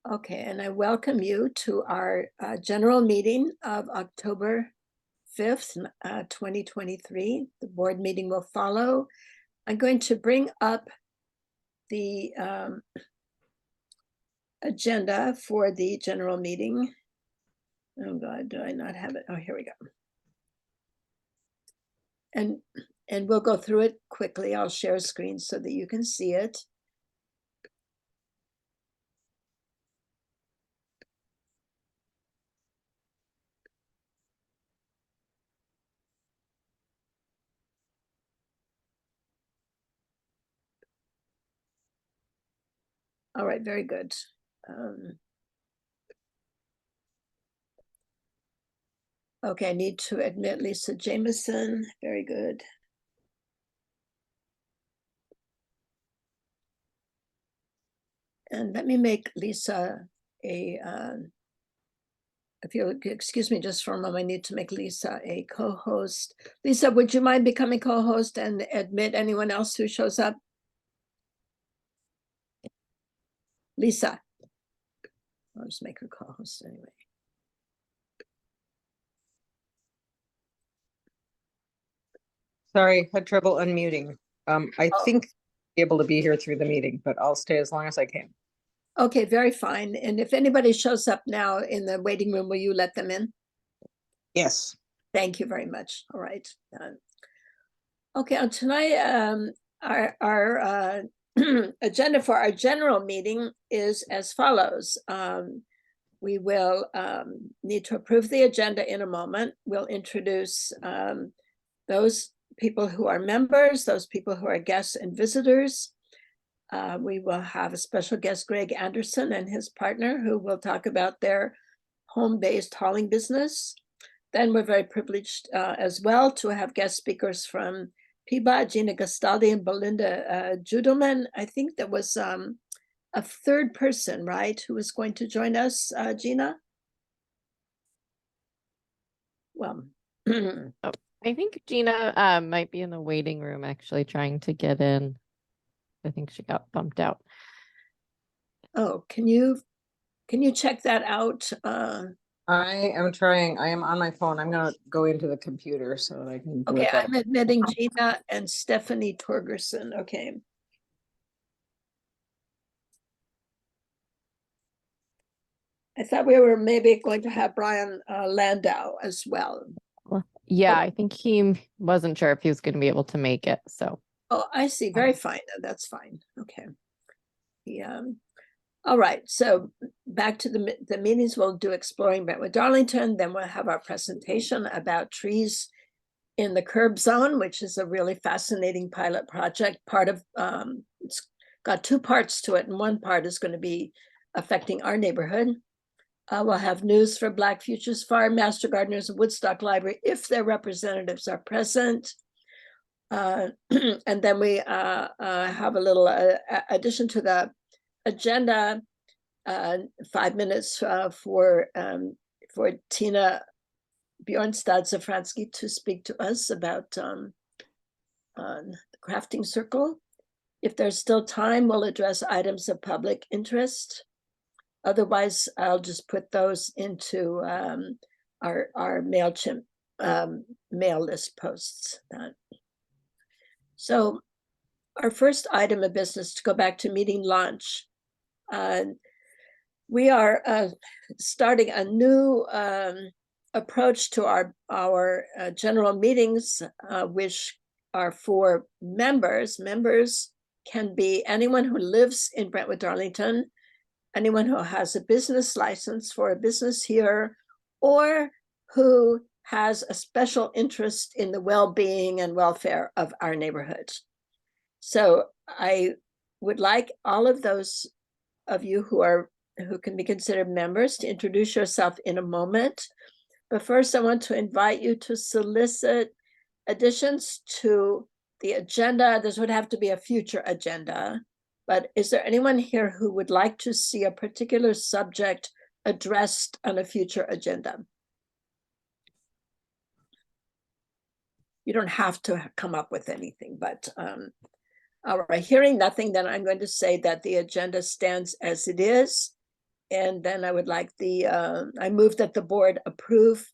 Okay, and I welcome you to our general meeting of October 5th, 2023. The board meeting will follow. I'm going to bring up the agenda for the general meeting. Oh God, do I not have it? Oh, here we go. And we'll go through it quickly. I'll share a screen so that you can see it. All right, very good. Okay, I need to admit Lisa Jameson. Very good. And let me make Lisa a, if you'll excuse me just for a moment, I need to make Lisa a co-host. Lisa, would you mind becoming co-host and admit anyone else who shows up? Lisa. I'll just make her co-host anyway. Sorry, had trouble unmuting. I think able to be here through the meeting, but I'll stay as long as I can. Okay, very fine. And if anybody shows up now in the waiting room, will you let them in? Yes. Thank you very much. All right. Okay, on tonight, our agenda for our general meeting is as follows. We will need to approve the agenda in a moment. We'll introduce those people who are members, those people who are guests and visitors. We will have a special guest, Greg Anderson, and his partner, who will talk about their home-based hauling business. Then we're very privileged as well to have guest speakers from PBOT, Gina Gastaldi and Belinda Judelman. I think there was a third person, right, who was going to join us, Gina? Well, Oh, I think Gina might be in the waiting room actually trying to get in. I think she got bumped out. oh, can you check that out? I am trying. I am on my phone. I'm gonna go into the computer so that I can do Okay, it better. I'm admitting Gina and Stephanie Torgerson. Okay. I thought we were maybe going to have Brian Landau as well. Yeah, I think he wasn't sure if he was going to be able to make it. So. Oh, I see. Very fine. That's fine. Okay. Yeah. All right. So back to the meetings. We'll do Exploring Brentwood Darlington. Then we'll have our presentation about trees in the curb zone, which is a really fascinating pilot project. Part of it's got two parts to it, and one part is going to be affecting our neighborhood. We'll have news for Black Futures Farm, Master Gardeners, and Woodstock Library if their representatives are present. And then we have a little addition to the agenda, 5 minutes for Tina Bjornstad Zafransky to speak to us about the crafting circle. If there's still time, we'll address items of public interest. Otherwise, I'll just put those into our MailChimp mail list posts. So our first item of business, to go back to meeting launch, we are starting a new approach to our general meetings, which are for members. Members can be anyone who lives in Brentwood Darlington, anyone who has a business license for a business here, or who has a special interest in the well-being and welfare of our neighborhood. So I would like all of those of you who can be considered members to introduce yourself in a moment. But first, I want to invite you to solicit additions to the agenda. This would have to be a future agenda. But is there anyone here who would like to see a particular subject addressed on a future agenda? You don't have to come up with anything, but all right, hearing nothing, then I'm going to say that the agenda stands as it is. And then I would like I move that the board approve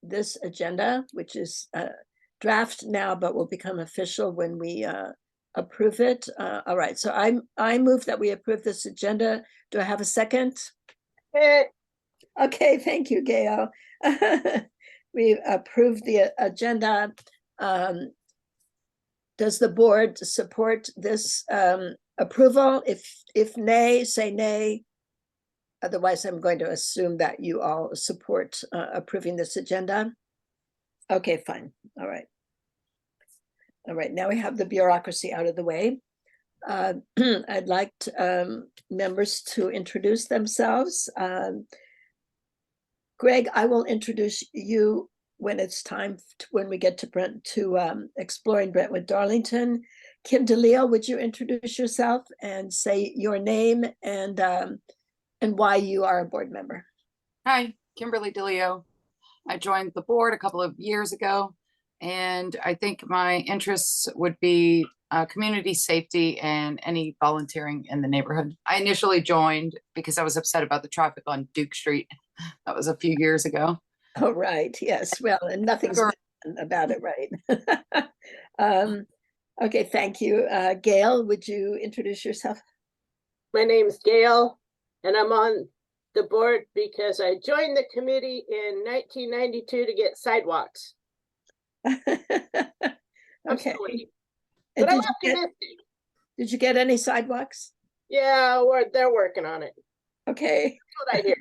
this agenda, which is draft now, but will become official when we approve it. All right, so I move that we approve this agenda. Do I have a second? Okay, thank you, Gail. We approved the agenda. Does the board support this approval? If nay, say nay. Otherwise, I'm going to assume that you all support approving this agenda. Okay, fine. All right. All right, now we have the bureaucracy out of the way. I'd like members to introduce themselves. Greg, I will introduce you when it's time, when we get to exploring Brentwood Darlington. Kim DeLeo, would you introduce yourself and say your name and why you are a board member? Hi, Kimberly DeLeo. I joined the board a couple of years ago, and I think my interests would be community safety and any volunteering in the neighborhood. I initially joined because I was upset about the traffic on Duke Street. That was a few years ago. Oh, right. Yes. Well, and nothing's been done about it, right? Okay, thank you. Gail, would you introduce yourself? My name's Gail, and I'm on the board because I joined the committee in 1992 to get sidewalks. Okay. But I'm Did optimistic. Did you get any sidewalks? Yeah, they're working on it. Okay. That's what I hear.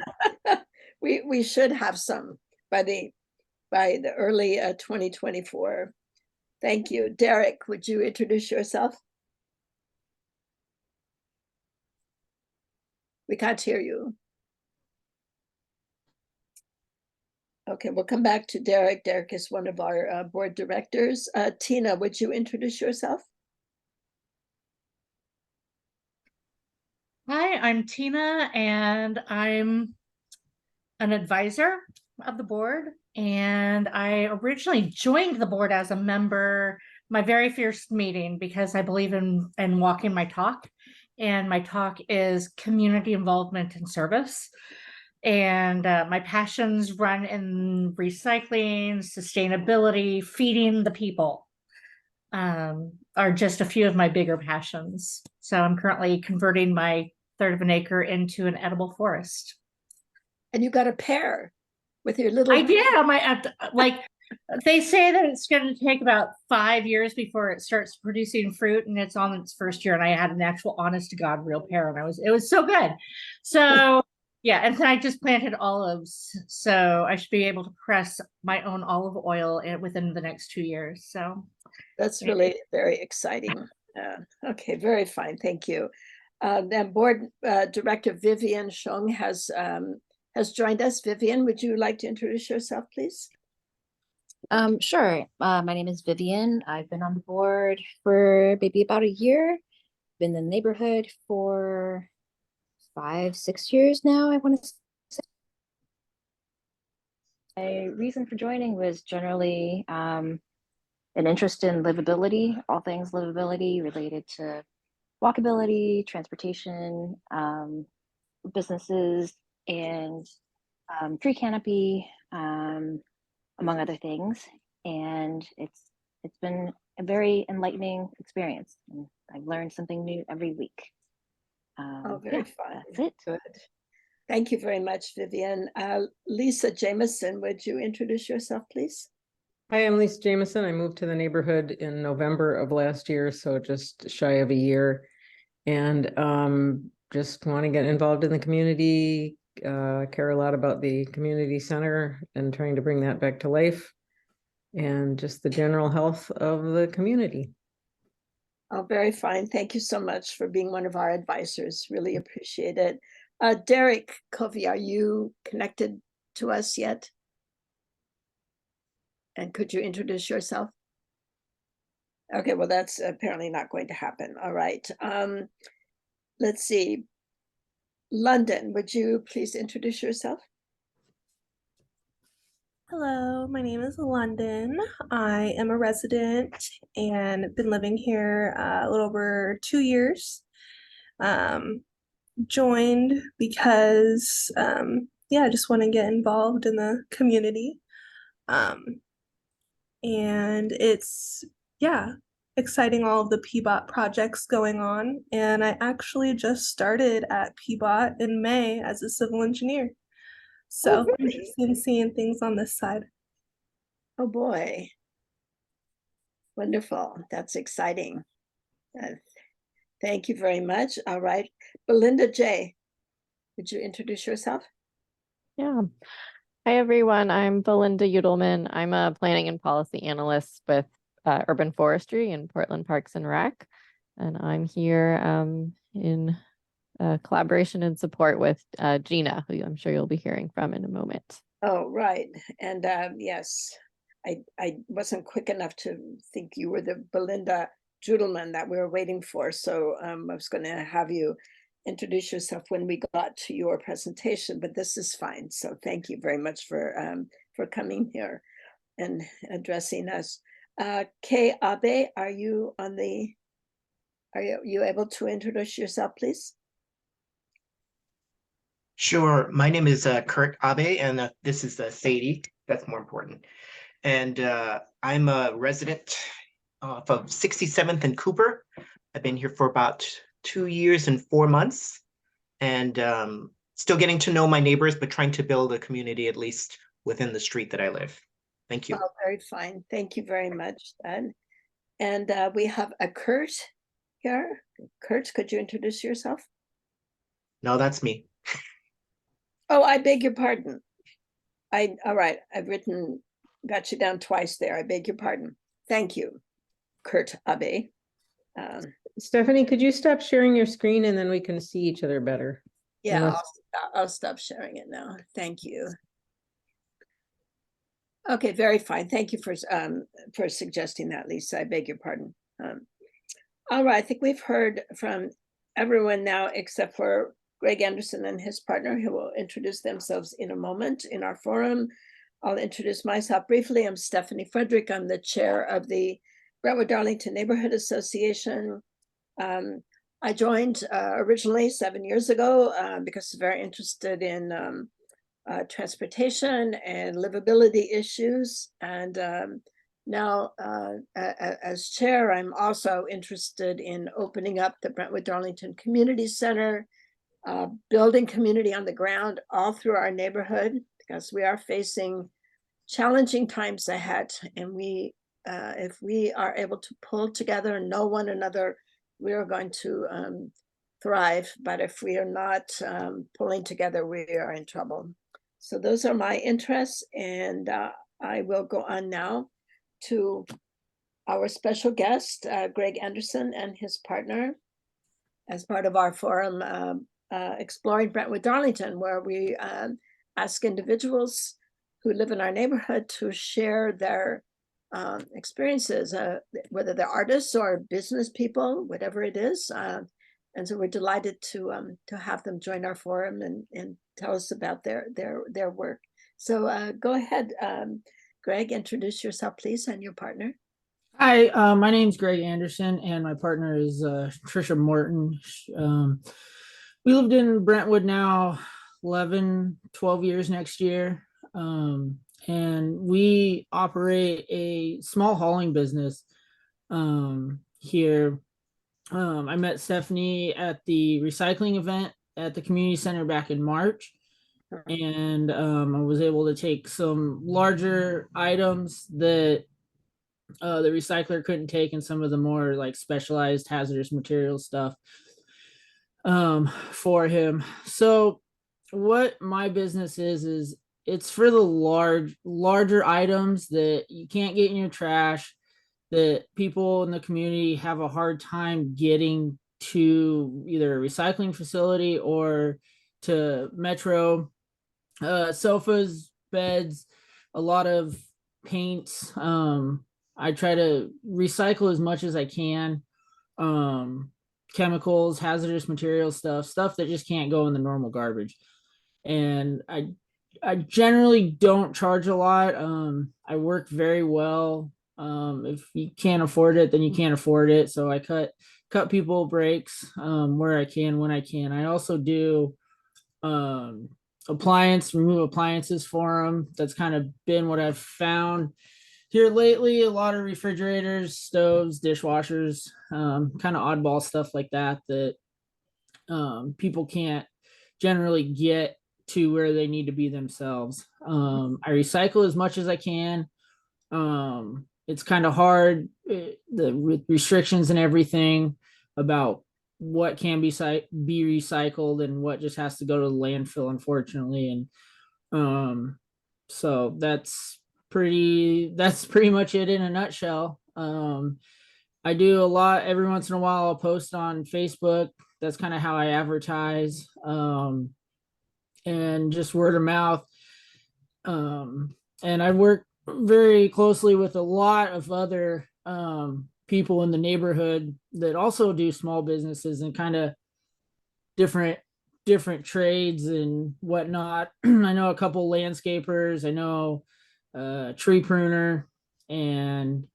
We should have some by the early 2024. Thank you. Derek, would you introduce yourself? We can't hear you. Okay, we'll come back to Derek. Derek is one of our board directors. Tina, would you introduce yourself? Hi, I'm Tina, and I'm an advisor of the board. And I originally joined the board as a member, my very first meeting, because I believe in walking my talk. And my talk is community involvement and service. And my passions run in recycling, sustainability, feeding the people. Are just a few of my bigger passions. So I'm currently converting my third of an acre into an edible forest. And you got a pear with your little. I did on my like. They say that it's going to take about 5 years before it starts producing fruit, and it's on its first year. And I had an actual, honest to God, real pear, and it was so good. So yeah, and then I just planted olives, so I should be able to press my own olive oil within the next 2 years. So that's really very exciting. Okay, very fine. Thank you. Then board director Vivian Shong has joined us. Vivian, would you like to introduce yourself, please? Sure. My name is Vivian. I've been on the board for maybe about a year. Been in the neighborhood for 5-6 years now, I want to say. My reason for joining was generally an interest in livability, all things livability related to walkability, transportation, businesses, and tree canopy, among other things. And it's been a very enlightening experience, and I've learned something new every week. Oh, very fun. That's it. Good. Thank you very much, Vivian. Lisa Jameson, would you introduce yourself, please? Hi, I'm Lisa Jameson. I moved to the neighborhood in November of last year, so just shy of a year. And just want to get involved in the community, care a lot about the community center and trying to bring that back to life, and just the general health of the community. Oh, very fine. Thank you so much for being one of our advisors. Really appreciate it. Derek Covey, are you connected to us yet? And could you introduce yourself? Okay, well, that's apparently not going to happen. All right. Let's see. London, would you please introduce yourself? Hello, my name is London. I am a resident and been living here a little over 2 years. joined because, yeah, I just want to get involved in the community. And it's, yeah, exciting all of the PBOT projects going on. And I actually just started at PBOT in May as a civil engineer. So really? interested in seeing things on this side. Oh, boy. Wonderful. That's exciting. Thank you very much. All right. Belinda J., would you introduce yourself? Yeah. Hi, everyone. I'm Belinda Udelman. I'm a planning and policy analyst with urban forestry in Portland Parks and Rec. And I'm here in collaboration and support with Gina, who I'm sure you'll be hearing from in a moment. Oh, right. And yes, I wasn't quick enough to think you were the Belinda Judelman that we were waiting for. So I was going to have you introduce yourself when we got to your presentation, but this is fine. So thank you very much for coming here and addressing us. Kay Abe, are you able to introduce yourself, please? Sure. My name is Kurt Abe, and this is Sadie. That's more important. And I'm a resident of 67th and Cooper. I've been here for about 2 years and 4 months, and still getting to know my neighbors, but trying to build a community at least within the street that I live. Thank you. Oh, very fine. Thank you very much, Ed. And we have a Kurt here. Kurt, could you introduce yourself? No, that's me. Oh, I beg your pardon. All right, got you down twice there. I beg your pardon. Thank you, Kurt Abe. Stephanie, could you stop sharing your screen and then we can see each other better? Yeah, Unless- I'll stop sharing it now. Thank you. Okay, very fine. Thank you for suggesting that, Lisa. I beg your pardon. All right, I think we've heard from everyone now except for Greg Anderson and his partner, who will introduce themselves in a moment in our forum. I'll introduce myself briefly. I'm Stephanie Frederick. I'm the chair of the Brentwood Darlington Neighborhood Association. I joined originally 7 years ago because I'm very interested in transportation and livability issues. And now as chair, I'm also interested in opening up the Brentwood Darlington Community Center, building community on the ground all through our neighborhood, because we are facing challenging times ahead. And if we are able to pull together and know one another, we are going to thrive. But if we are not pulling together, we are in trouble. So those are my interests, and I will go on now to our special guest, Greg Anderson and his partner, as part of our forum, Exploring Brentwood Darlington, where we ask individuals who live in our neighborhood to share their experiences, whether they're artists or business people, whatever it is. And so we're delighted to have them join our forum and tell us about their work. So go ahead, Greg, introduce yourself, please, and your partner. Hi, my name's Greg Anderson, and my partner is Trisha Morton. We lived in Brentwood now 11, 12 years next year. And we operate a small hauling business here. I met Stephanie at the recycling event at the community center back in March. And I was able to take some larger items that the recycler couldn't take, and some of the more like specialized hazardous material stuff for him. So what my business is it's for the larger items that you can't get in your trash, that people in the community have a hard time getting to either a recycling facility or to Metro. Sofas, beds, a lot of paints. I try to recycle as much as I can. Chemicals, hazardous materials, stuff that just can't go in the normal garbage. And I generally don't charge a lot. I work very well If you can't afford it, then you can't afford it. So I cut people breaks where I can, when I can. I also do remove appliances for them. That's kind of been what I've found here lately. A lot of refrigerators, stoves, dishwashers, kind of oddball stuff like that people can't generally get to where they need to be themselves. I recycle as much as I can. It's kind of hard, the restrictions and everything about what can be recycled and what just has to go to the landfill, unfortunately. And so that's pretty much it in a nutshell. I do a lot. Every once in a while I'll post on Facebook. That's kind of how I advertise. And just word of mouth. And I work very closely with a lot of other people in the neighborhood that also do small businesses and kind of different trades and whatnot. I know a couple landscapers. I know a tree pruner and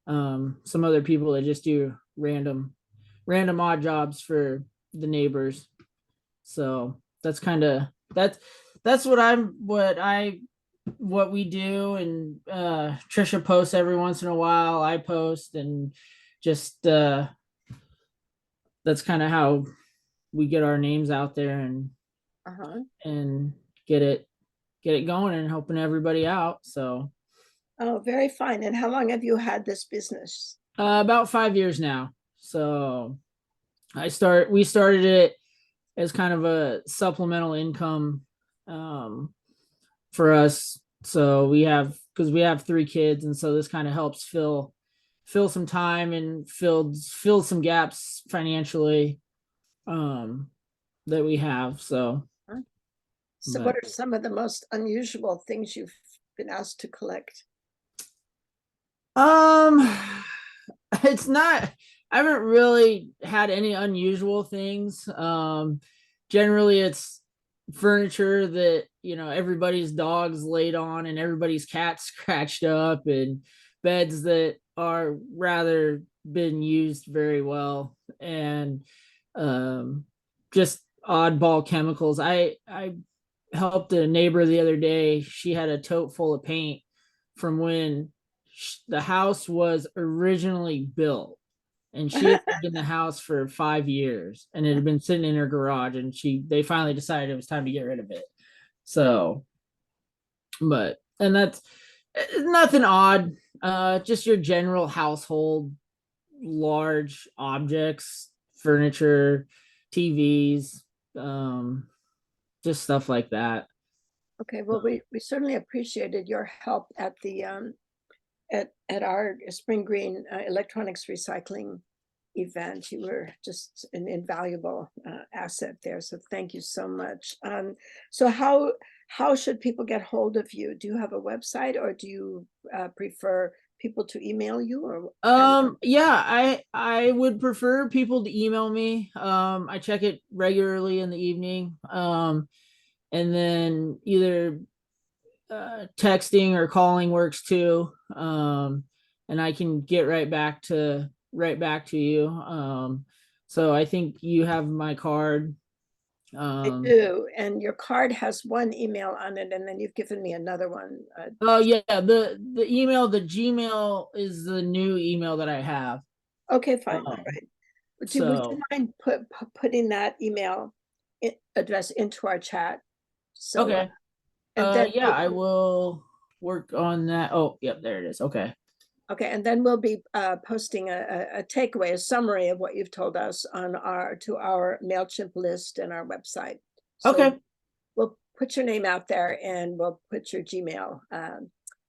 some other people that just do random odd jobs for the neighbors. So that's kind of that's what we do. And Trisha posts every once in a while. I post, and just that's kind of how we get our names out there and and get it going and helping everybody out. So Oh, very fine. And how long have you had this business? about 5 years now. So we started it as kind of a supplemental income for us. So because we have 3 kids, and so this kind of helps fill some time and fill some gaps financially that we have. So What are some of the most unusual things you've been asked to collect? It's not, I haven't really had any unusual things. Generally it's furniture that, everybody's dog's laid on and everybody's cat scratched up, and beds that are rather been used very well, and just oddball chemicals. I helped a neighbor the other day. She had a tote full of paint from when the house was originally built, and she had lived in the house for 5 years, and it had been sitting in her garage, and they finally decided it was time to get rid of it. So, and that's nothing odd, just your general household, large objects, furniture, TVs, just stuff like that. Okay, well, we certainly appreciated your help at the at our Spring Green electronics recycling event. You were just an invaluable asset there. So thank you so much. So how should people get hold of you? Do you have a website, or do you prefer people to email you? Or Yeah, I would prefer people to email me. I check it regularly in the evening. And then either texting or calling works too. And I can get right back to you. So I think you have my card. I do, and your card has one email on it, and then you've given me another one. Oh yeah, the email, the Gmail is the new email that I have. Okay, fine. All right. Would you So mind putting that email address into our chat? So, okay. and then Yeah, I will work on that. Oh, yep, there it is. Okay. okay, and then we'll be posting a takeaway, a summary of what you've told us on our MailChimp list and our website. So Okay. we'll put your name out there, and we'll put your Gmail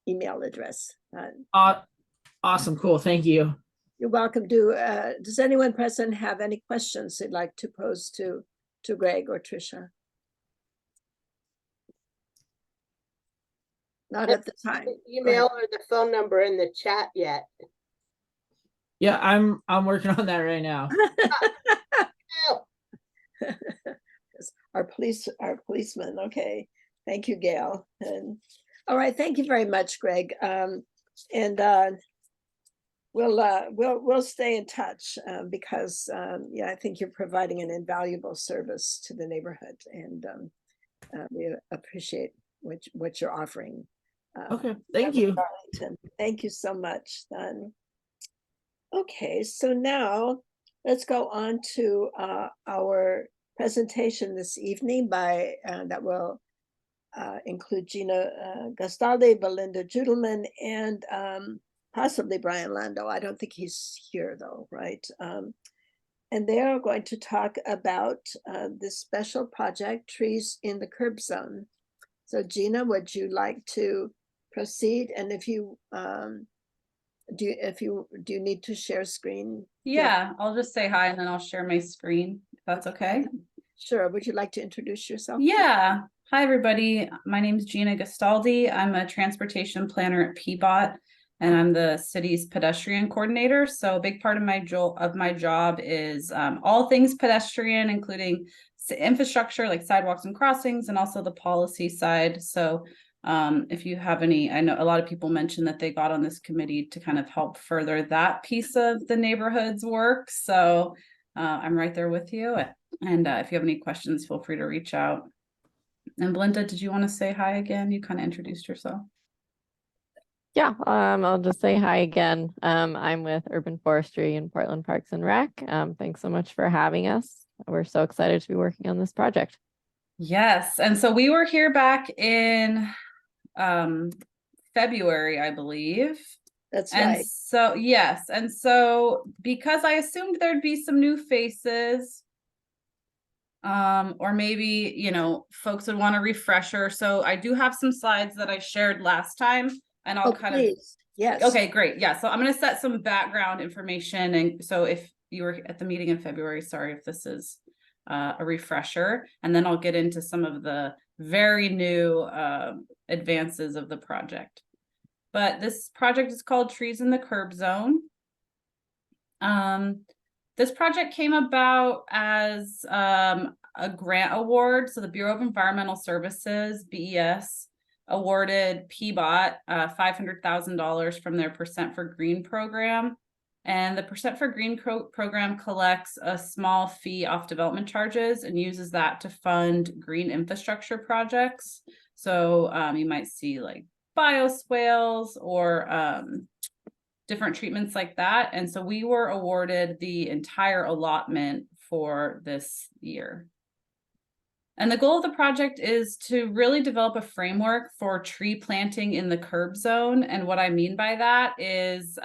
email address. Awesome. Cool. Thank you. You're welcome. Does anyone present have any questions they'd like to pose to Greg or Trisha? Not at the time. The email or the phone number in the chat yet. Yeah, I'm working on that right now. Our policeman. Okay. Thank you, Gail. And all right, thank you very much, Greg. And we'll stay in touch because yeah, I think you're providing an invaluable service to the neighborhood, and we appreciate what you're offering. Okay, thank you. Arlington. Thank you so much, Don. Okay, so now let's go on to our presentation this evening by that will include Gina Gastaldi, Belinda Judelman, and possibly Brian Lando. I don't think he's here though, right? And they are going to talk about this special project, Trees in the Curb Zone. So Gina, would you like to proceed? And if you do you need to share screen? Yeah, I'll just say hi and then I'll share my screen, if that's okay. Sure. Would you like to introduce yourself? Yeah. Hi, everybody. My name is Gina Gastaldi. I'm a transportation planner at PBOT, and I'm the city's pedestrian coordinator. So a big part of my job is all things pedestrian, including infrastructure like sidewalks and crossings, and also the policy side. So if you have any, I know a lot of people mentioned that they got on this committee to kind of help further that piece of the neighborhood's work. So I'm right there with you. And if you have any questions, feel free to reach out. And Belinda, did you want to say hi again? You kind of introduced yourself. Yeah, I'll just say hi again. I'm with Urban Forestry and Portland Parks and Rec. Thanks so much for having us. We're so excited to be working on this project. Yes, and so we were here back in February, I believe. That's and right. So yes, and so because I assumed there'd be some new faces, or maybe, you know, folks would want a refresher. So I do have some slides that I shared last time, and I'll please. Yes. Okay, great. Yeah, so I'm going to set some background information. And so if you were at the meeting in February, sorry if this is a refresher, and then I'll get into some of the very new advances of the project. But this project is called Trees in the Curb Zone. This project came about as a grant award. So the Bureau of Environmental Services, BES, awarded PBOT $500,000 from their Percent for Green program. And the Percent for Green program collects a small fee off development charges and uses that to fund green infrastructure projects. So you might see like bioswales or different treatments like that. And so we were awarded the entire allotment for this year. And the goal of the project is to really develop a framework for tree planting in the curb zone. And what I mean by that is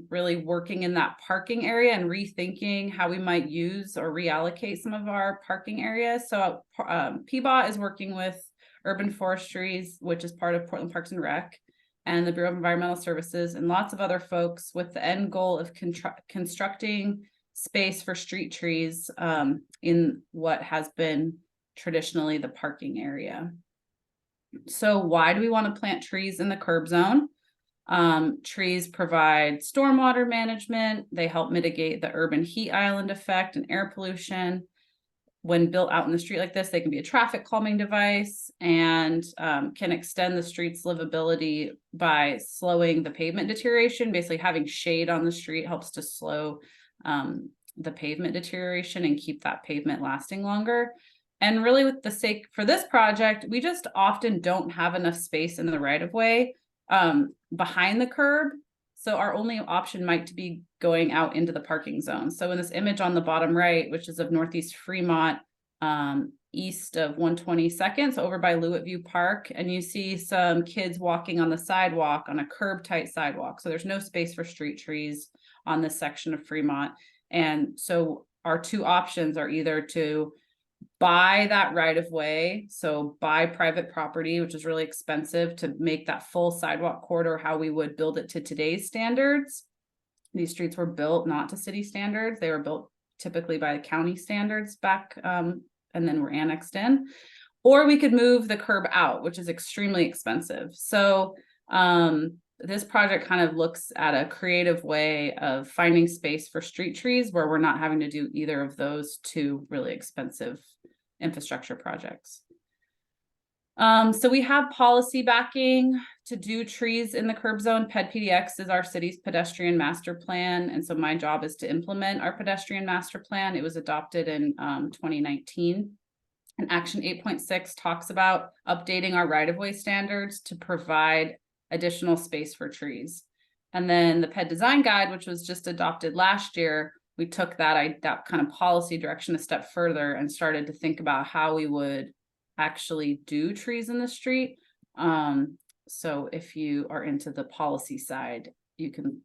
really working in that parking area and rethinking how we might use or reallocate some of our parking areas. So PBOT is working with Urban Forestries, which is part of Portland Parks and Rec, and the Bureau of Environmental Services, and lots of other folks with the end goal of constructing space for street trees in what has been traditionally the parking area. So why do we want to plant trees in the curb zone? Trees provide stormwater management. They help mitigate the urban heat island effect and air pollution. When built out in the street like this, they can be a traffic calming device and can extend the street's livability by slowing the pavement deterioration. Basically, having shade on the street helps to slow the pavement deterioration and keep that pavement lasting longer. And really, with the sake for this project, we just often don't have enough space in the right of way behind the curb. So our only option might be going out into the parking zone. So in this image on the bottom right, which is of Northeast Fremont, east of 122nd, so over by Lewitview Park, and you see some kids walking on the sidewalk, on a curb tight sidewalk. So there's no space for street trees on this section of Fremont. And so our two options are either to buy that right of way, so buy private property, which is really expensive to make that full sidewalk corridor how we would build it to today's standards. These streets were built not to city standards. They were built typically by county standards back and then were annexed in. Or we could move the curb out, which is extremely expensive. So this project kind of looks at a creative way of finding space for street trees where we're not having to do either of those two really expensive infrastructure projects. So we have policy backing to do trees in the curb zone. PED-PDX is our city's pedestrian master plan. And so my job is to implement our pedestrian master plan. It was adopted in 2019. And Action 8.6 talks about updating our right-of-way standards to provide additional space for trees. And then the PED design guide, which was just adopted last year, we took that kind of policy direction a step further and started to think about how we would actually do trees in the street. So if you are into the policy side, you can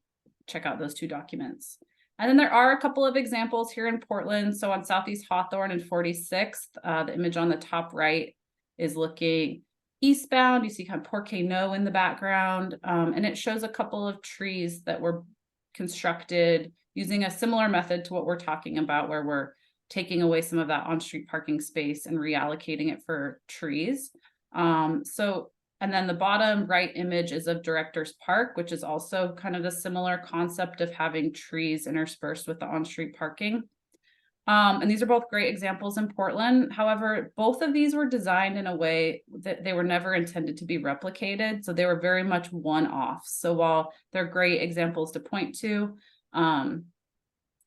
check out those two documents. And then there are a couple of examples here in Portland. So on Southeast Hawthorne and 46th, the image on the top right is looking eastbound. You see kind of Porque No in the background. And it shows a couple of trees that were constructed using a similar method to what we're talking about, where we're taking away some of that on-street parking space and reallocating it for trees. And then the bottom right image is of Director's Park, which is also kind of a similar concept of having trees interspersed with the on-street parking. And these are both great examples in Portland. However, both of these were designed in a way that they were never intended to be replicated. So they were very much one-offs. So while they're great examples to point to, and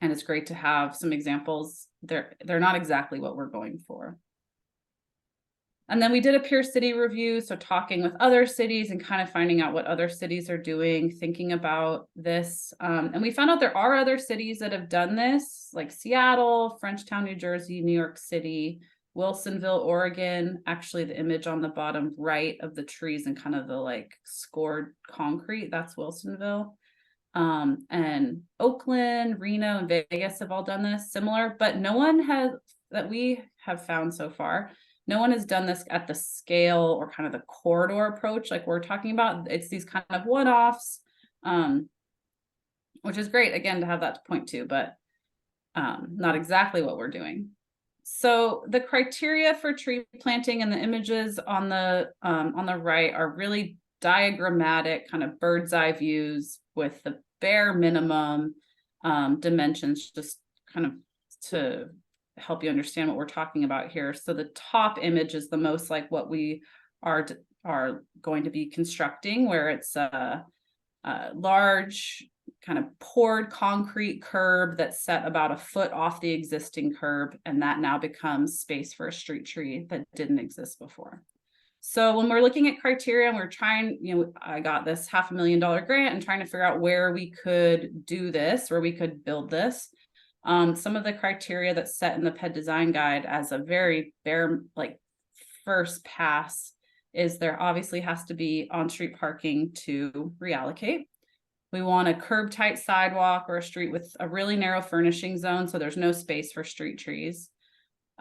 it's great to have some examples, they're not exactly what we're going for. And then we did a peer city review, so talking with other cities and kind of finding out what other cities are doing, thinking about this. And we found out there are other cities that have done this, like Seattle, Frenchtown, New Jersey, New York City, Wilsonville, Oregon. Actually, the image on the bottom right of the trees and kind of the like scored concrete, that's Wilsonville. And Oakland, Reno, and Vegas have all done this similar, but no one has, that we have found so far, no one has done this at the scale or kind of the corridor approach like we're talking about. It's these kind of one-offs, which is great, again, to have that to point to, but not exactly what we're doing. So the criteria for tree planting and the images on the right are really diagrammatic, kind of bird's eye views with the bare minimum dimensions, just kind of to help you understand what we're talking about here. So the top image is the most like what we are going to be constructing, where it's a large kind of poured concrete curb that's set about a foot off the existing curb, and that now becomes space for a street tree that didn't exist before. So when we're looking at criteria and we're trying, I got this $500,000 grant and trying to figure out where we could do this, where we could build this. Some of the criteria that's set in the PED design guide as a very bare, like first pass, is there obviously has to be on-street parking to reallocate. We want a curb tight sidewalk or a street with a really narrow furnishing zone, so there's no space for street trees.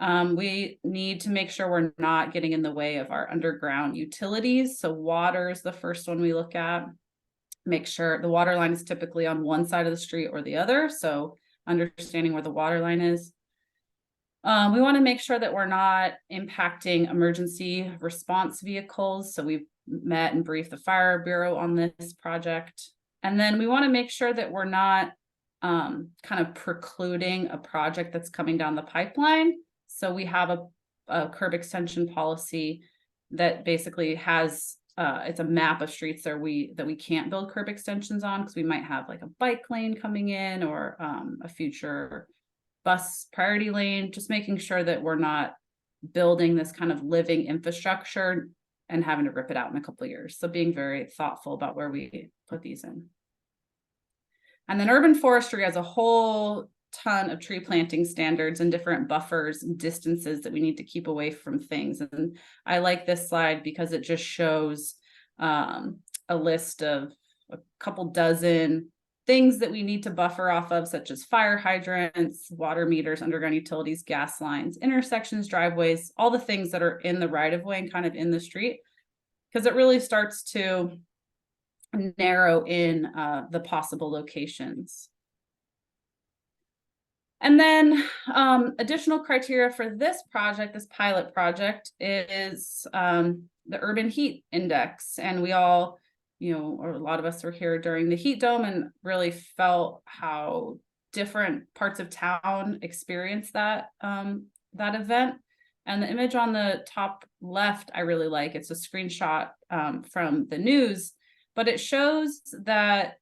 We need to make sure we're not getting in the way of our underground utilities. So water is the first one we look at. Make sure the water line is typically on one side of the street or the other. So understanding where the water line is. We want to make sure that we're not impacting emergency response vehicles. So we've met and briefed the Fire Bureau on this project. And then we want to make sure that we're not kind of precluding a project that's coming down the pipeline. So we have a curb extension policy that basically has it's a map of streets that we can't build curb extensions on, because we might have like a bike lane coming in or a future bus priority lane, just making sure that we're not building this kind of living infrastructure and having to rip it out in a couple of years. So being very thoughtful about where we put these in. And then urban forestry has a whole ton of tree planting standards and different buffers and distances that we need to keep away from things. And I like this slide because it just shows a list of a couple dozen things that we need to buffer off of, such as fire hydrants, water meters, underground utilities, gas lines, intersections, driveways, all the things that are in the right of way and kind of in the street, because it really starts to narrow in the possible locations. And then additional criteria for this project, this pilot project, is the urban heat index. And we all, or a lot of us were here during the heat dome and really felt how different parts of town experienced that event. And the image on the top left, I really like. It's a screenshot from the news, but it shows that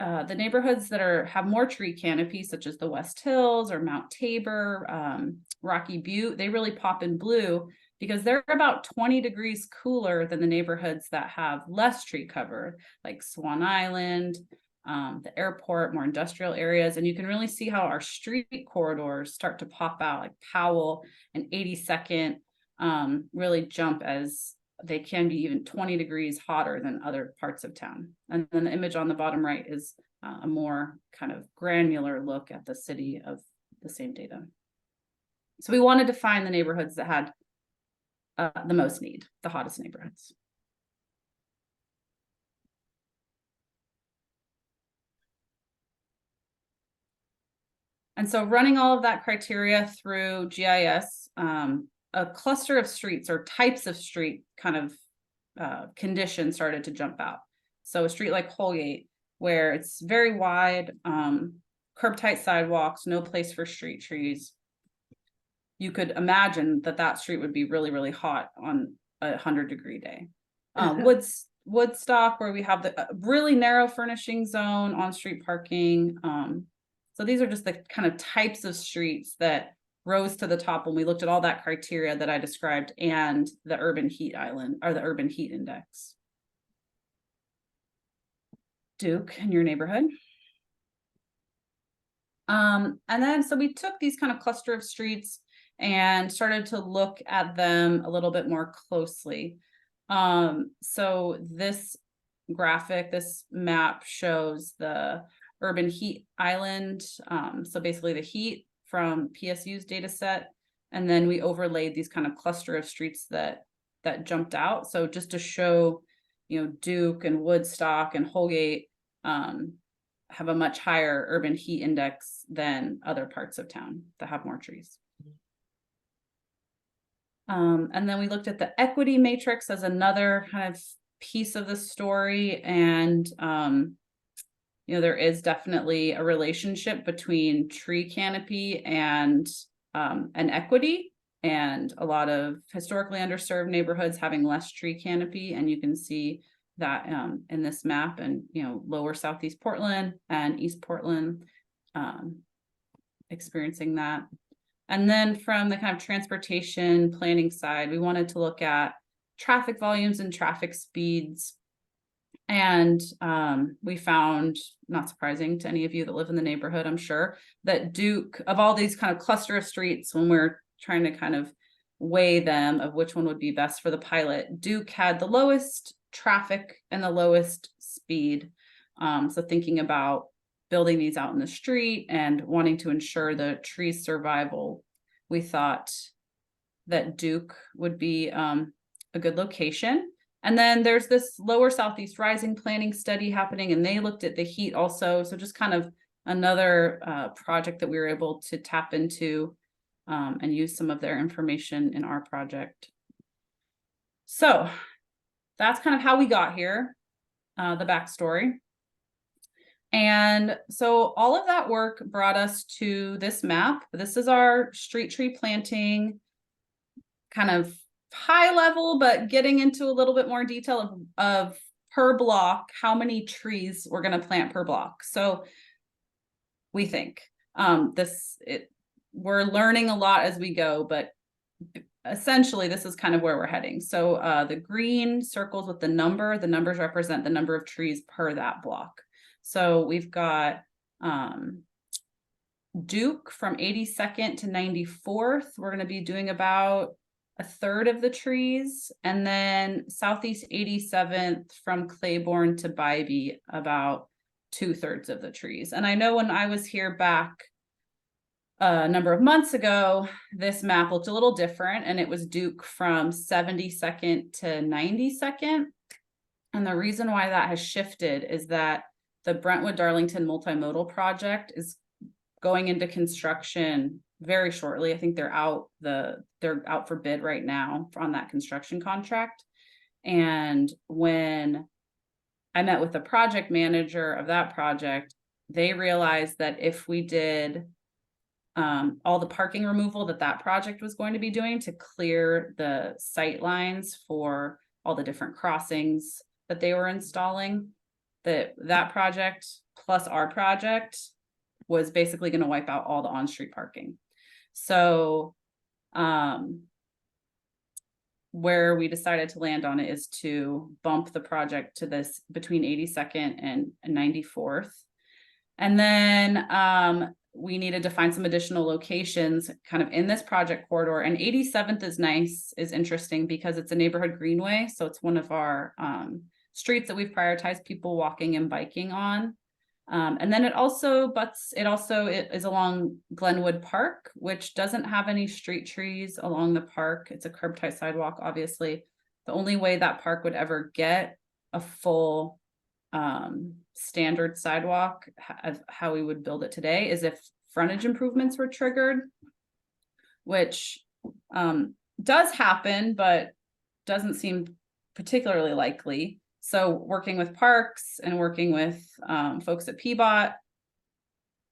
the neighborhoods that have more tree canopy, such as the West Hills or Mount Tabor, Rocky Butte, they really pop in blue because they're about 20 degrees cooler than the neighborhoods that have less tree cover, like Swan Island, the airport, more industrial areas. And you can really see how our street corridors start to pop out, like Powell and 82nd really jump as they can be even 20 degrees hotter than other parts of town. And then the image on the bottom right is a more kind of granular look at the city of the same data. So we wanted to find the neighborhoods that had the most need, the hottest neighborhoods. And so running all of that criteria through GIS, a cluster of streets or types of street kind of conditions started to jump out. So a street like Holgate, where it's very wide, curb tight sidewalks, no place for street trees. You could imagine that that street would be really, really hot on a 100-degree day. Woodstock, where we have the really narrow furnishing zone, on-street parking. So these are just the kind of types of streets that rose to the top when we looked at all that criteria that I described and the urban heat island or the urban heat index. Duke, in your neighborhood. And then so we took these kind of cluster of streets and started to look at them a little bit more closely. So this graphic, this map shows the urban heat island. So basically the heat from PSU's data set. And then we overlaid these kind of cluster of streets that jumped out. So just to show, you know, Duke and Woodstock and Holgate have a much higher urban heat index than other parts of town that have more trees. And then we looked at the equity matrix as another kind of piece of the story. And, you know, there is definitely a relationship between tree canopy and equity, and a lot of historically underserved neighborhoods having less tree canopy. And you can see that in this map, and, you know, lower Southeast Portland and East Portland experiencing that. And then from the kind of transportation planning side, we wanted to look at traffic volumes and traffic speeds. And we found, not surprising to any of you that live in the neighborhood, I'm sure, that Duke, of all these kind of cluster of streets, when we're trying to kind of weigh them of which one would be best for the pilot, Duke had the lowest traffic and the lowest speed. So thinking about building these out in the street and wanting to ensure the tree's survival, we thought that Duke would be a good location. And then there's this lower Southeast Rising planning study happening, and they looked at the heat also. So just kind of another project that we were able to tap into and use some of their information in our project. So that's kind of how we got here, the backstory. And so all of that work brought us to this map. This is our street tree planting, kind of high level, but getting into a little bit more detail of per block, how many trees we're going to plant per block. So we think we're learning a lot as we go, but essentially this is kind of where we're heading. So the green circles with the numbers represent the number of trees per that block. So we've got Duke from 82nd to 94th. We're going to be doing about a third of the trees. And then Southeast 87th from Claiborne to Bybee, about 2/3 of the trees. And I know when I was here back a number of months ago, this map looked a little different, and it was Duke from 72nd to 92nd. And the reason why that has shifted is that the Brentwood Darlington multimodal project is going into construction very shortly. I think they're out for bid right now on that construction contract. And when I met with the project manager of that project, they realized that if we did all the parking removal that project was going to be doing to clear the sight lines for all the different crossings that they were installing. That project plus our project was basically going to wipe out all the on-street parking. So where we decided to land on it is to bump the project to this between 82nd and 94th. And then we needed to find some additional locations kind of in this project corridor. And 87th is interesting because it's a neighborhood greenway. So it's one of our streets that we've prioritized people walking and biking on. And then it is along Glenwood Park, which doesn't have any street trees along the park. It's a curb tight sidewalk, obviously. The only way that park would ever get a full standard sidewalk of how we would build it today is if frontage improvements were triggered, which does happen, but doesn't seem particularly likely. So working with parks and working with folks at PBOT,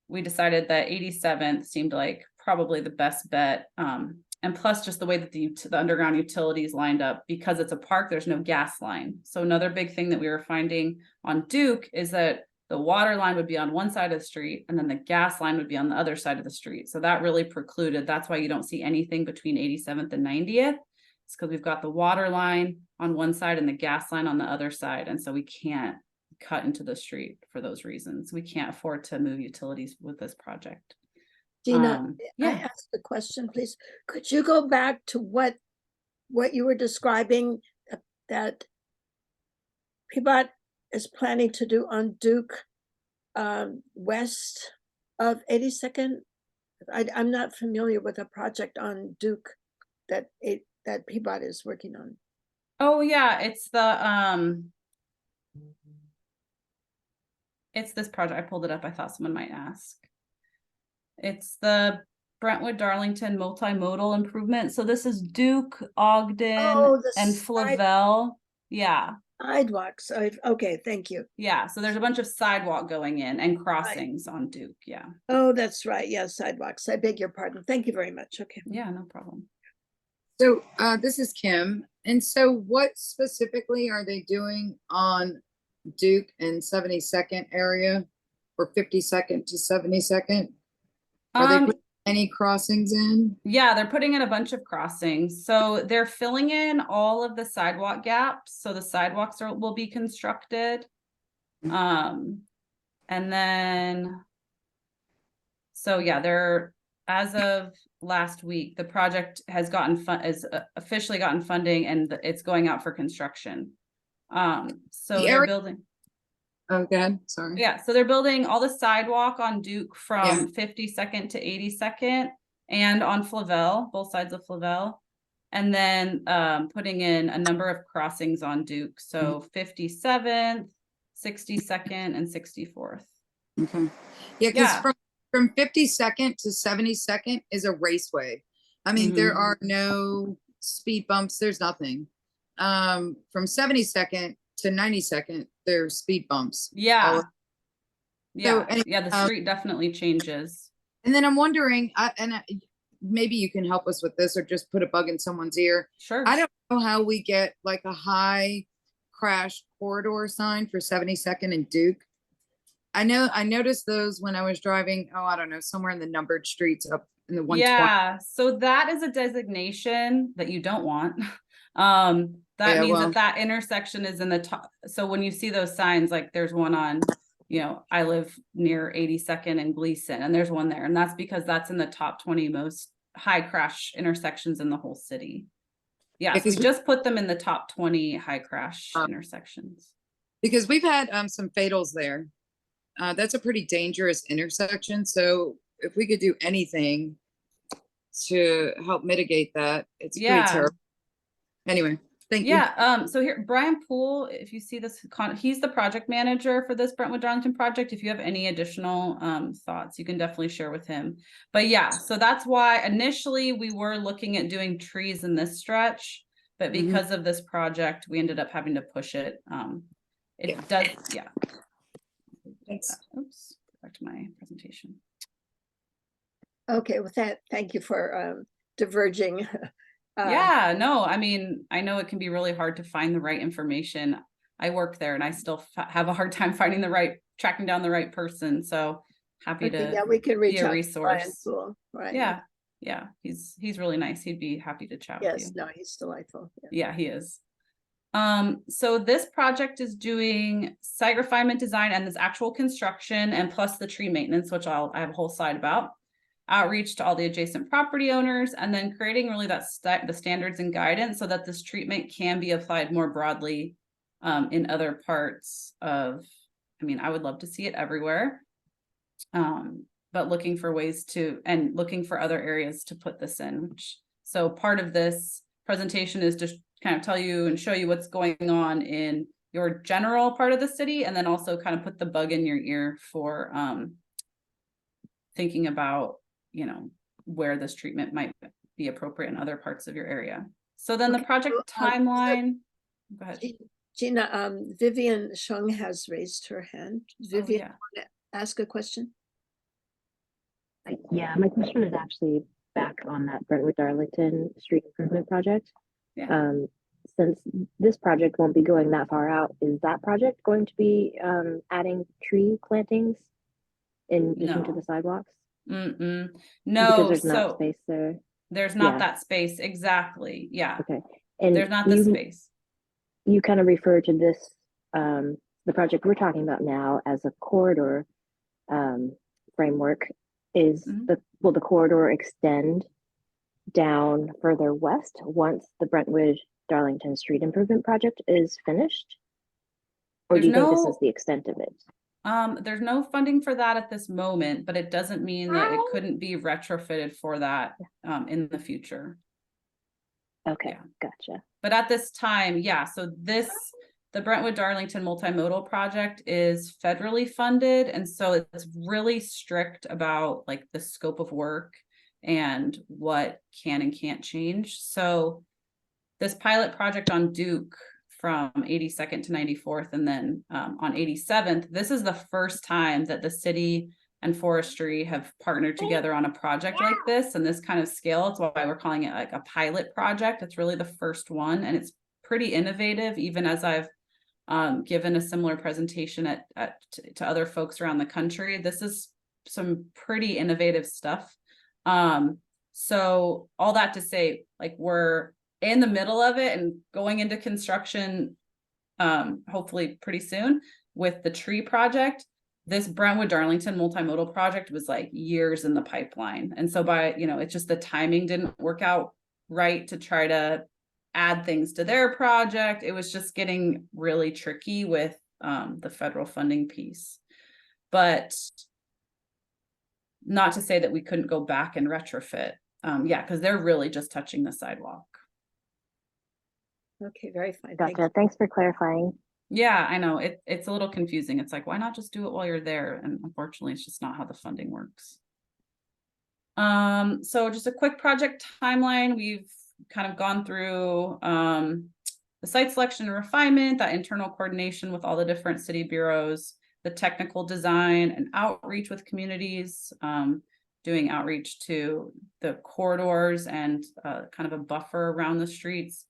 we decided that 87th seemed like probably the best bet. And plus just the way that the underground utilities lined up, because it's a park, there's no gas line. So another big thing that we were finding on Duke is that the water line would be on one side of the street and then the gas line would be on the other side of the street. So that really precluded, that's why you don't see anything between 87th and 90th. It's because we've got the water line on one side and the gas line on the other side. And so we can't cut into the street for those reasons. We can't afford to move utilities with this project. Gina, I yeah. ask a question, please. Could you go back to what you were describing that PBOT is planning to do on Duke west of 82nd? I'm not familiar with a project on Duke that PBOT is working on. Oh yeah, it's this project. I pulled it up. I thought someone might ask. It's the Brentwood Darlington multimodal improvement. So this is Duke, Ogden, and Flavel. Yeah. Sidewalks. Okay, thank you. Yeah, so there's a bunch of sidewalk going in and crossings on Duke. Yeah. Oh, that's right. Yeah, sidewalks. I beg your pardon. Thank you very much. Okay. Yeah, no problem. So this is Kim. And so what specifically are they doing on Duke and 72nd area, or 52nd to 72nd? Are they putting any crossings in? Yeah, they're putting in a bunch of crossings. So they're filling in all of the sidewalk gaps. So the sidewalks will be constructed. And then, so yeah, as of last week, the project has officially gotten funding and it's going out for construction. So they're building. Oh, good. Sorry. Yeah, so they're building all the sidewalk on Duke from 52nd to 82nd and on Flavel, both sides of Flavel. And then putting in a number of crossings on Duke. So 57th, 62nd, and 64th. Okay. Yeah, because from 52nd to 72nd is a raceway. I mean, there are no speed bumps. There's nothing. From 72nd to 92nd, there's speed bumps. Yeah. Yeah. So, yeah, the street definitely changes. And then I'm wondering, maybe you can help us with this or just put a bug in someone's ear. Sure. I don't know how we get like a high crash corridor sign for 72nd and Duke. I noticed those when I was driving, I don't know, somewhere in the numbered streets up in the 120. Yeah, so that is a designation that you don't want. That means that intersection is in the top. So when you see those signs, like there's one on, I live near 82nd and Gleason, and there's one there. And that's because that's in the top 20 most high crash intersections in the whole city. Yeah, so we just put them in the top 20 high crash intersections. Because we've had some fatals there. That's a pretty dangerous intersection. So if we could do anything to help mitigate that, it's pretty terrible. Anyway, thank you. Yeah. So here, Brian Poole, if you see this, he's the project manager for this Brentwood Darlington project. If you have any additional thoughts, you can definitely share with him. But yeah, so that's why initially we were looking at doing trees in this stretch, but because of this project, we ended up having to push it. It does. Yeah. Thanks. Oops. Go back to my presentation. Okay, with that, thank you for diverging. Yeah, no, I mean, I know it can be really hard to find the right information. I work there and I still have a hard time finding tracking down the right person. So happy Okay, to yeah, we can be reach a out to Brian resource. Poole, right? Yeah, yeah, he's really nice. He'd be happy to chat with you. Yes, no, he's delightful. Yeah. Yeah, he is. So this project is doing site refinement design and this actual construction and plus the tree maintenance, which I have a whole slide about. Outreach to all the adjacent property owners, and then creating really the standards and guidance so that this treatment can be applied more broadly in other parts of, I mean, I would love to see it everywhere. But looking for ways to, and looking for other areas to put this in, so part of this presentation is to kind of tell you and show you what's going on in your general part of the city, and then also kind of put the bug in your ear for thinking about, you know, where this treatment might be appropriate in other parts of your area. So then the project timeline, go ahead. Gina, Vivian Shung has raised her hand. Vivian, yeah. want to ask a question? Yeah, my question is actually back on that Brentwood Darlington street improvement project. Yeah. Since this project won't be going that far out, is that project going to be adding tree plantings in addition to the sidewalks? No, because there's not space there. There's not that space, exactly. Yeah. Okay. And there's not the space. You kind of refer to this, the project we're talking about now, as a corridor framework. Is will the corridor extend down further west once the Brentwood Darlington street improvement project is finished? Or do you think this is the extent of it? There's no funding for that at this moment, but it doesn't mean that it couldn't be retrofitted for that in the future. Okay, gotcha. But at this time, yeah, so the Brentwood Darlington multimodal project is federally funded. And so it's really strict about like the scope of work and what can and can't change. So this pilot project on Duke from 82nd to 94th, and then on 87th, this is the first time that the city and forestry have partnered together on a project like this and this kind of scale. It's why we're calling it like a pilot project. It's really the first one, and it's pretty innovative, even as I've given a similar presentation to other folks around the country. This is some pretty innovative stuff. So all that to say, like, we're in the middle of it and going into construction hopefully pretty soon with the tree project. This Brentwood Darlington multimodal project was like years in the pipeline. And so it's just the timing didn't work out right to try to add things to their project. It was just getting really tricky with the federal funding piece. But not to say that we couldn't go back and retrofit. Because they're really just touching the sidewalk. Okay, very fine. Gotcha. Thanks for clarifying. Yeah, I know it's a little confusing. It's like, why not just do it while you're there? And unfortunately, it's just not how the funding works. So just a quick project timeline. We've kind of gone through the site selection and refinement, that internal coordination with all the different city bureaus, the technical design and outreach with communities, doing outreach to the corridors and kind of a buffer around the streets.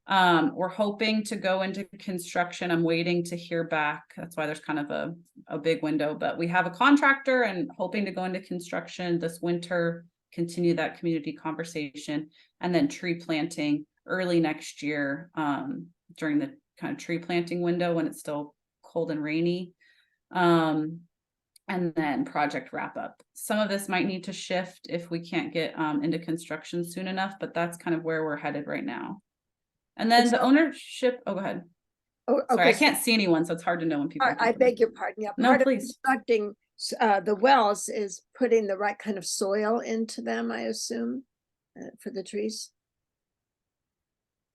We're hoping to go into construction. I'm waiting to hear back. That's why there's kind of a big window, but we have a contractor and hoping to go into construction this winter, continue that community conversation, and then tree planting early next year during the kind of tree planting window when it's still cold and rainy. And then project wrap up. Some of this might need to shift if we can't get into construction soon enough, but that's kind of where we're headed right now. And then the ownership, go ahead. Oh, okay. Sorry, I can't see anyone, so it's hard to know when people. I beg your pardon. Yeah, no, part of please. constructing the wells is putting the right kind of soil into them, I assume, for the trees.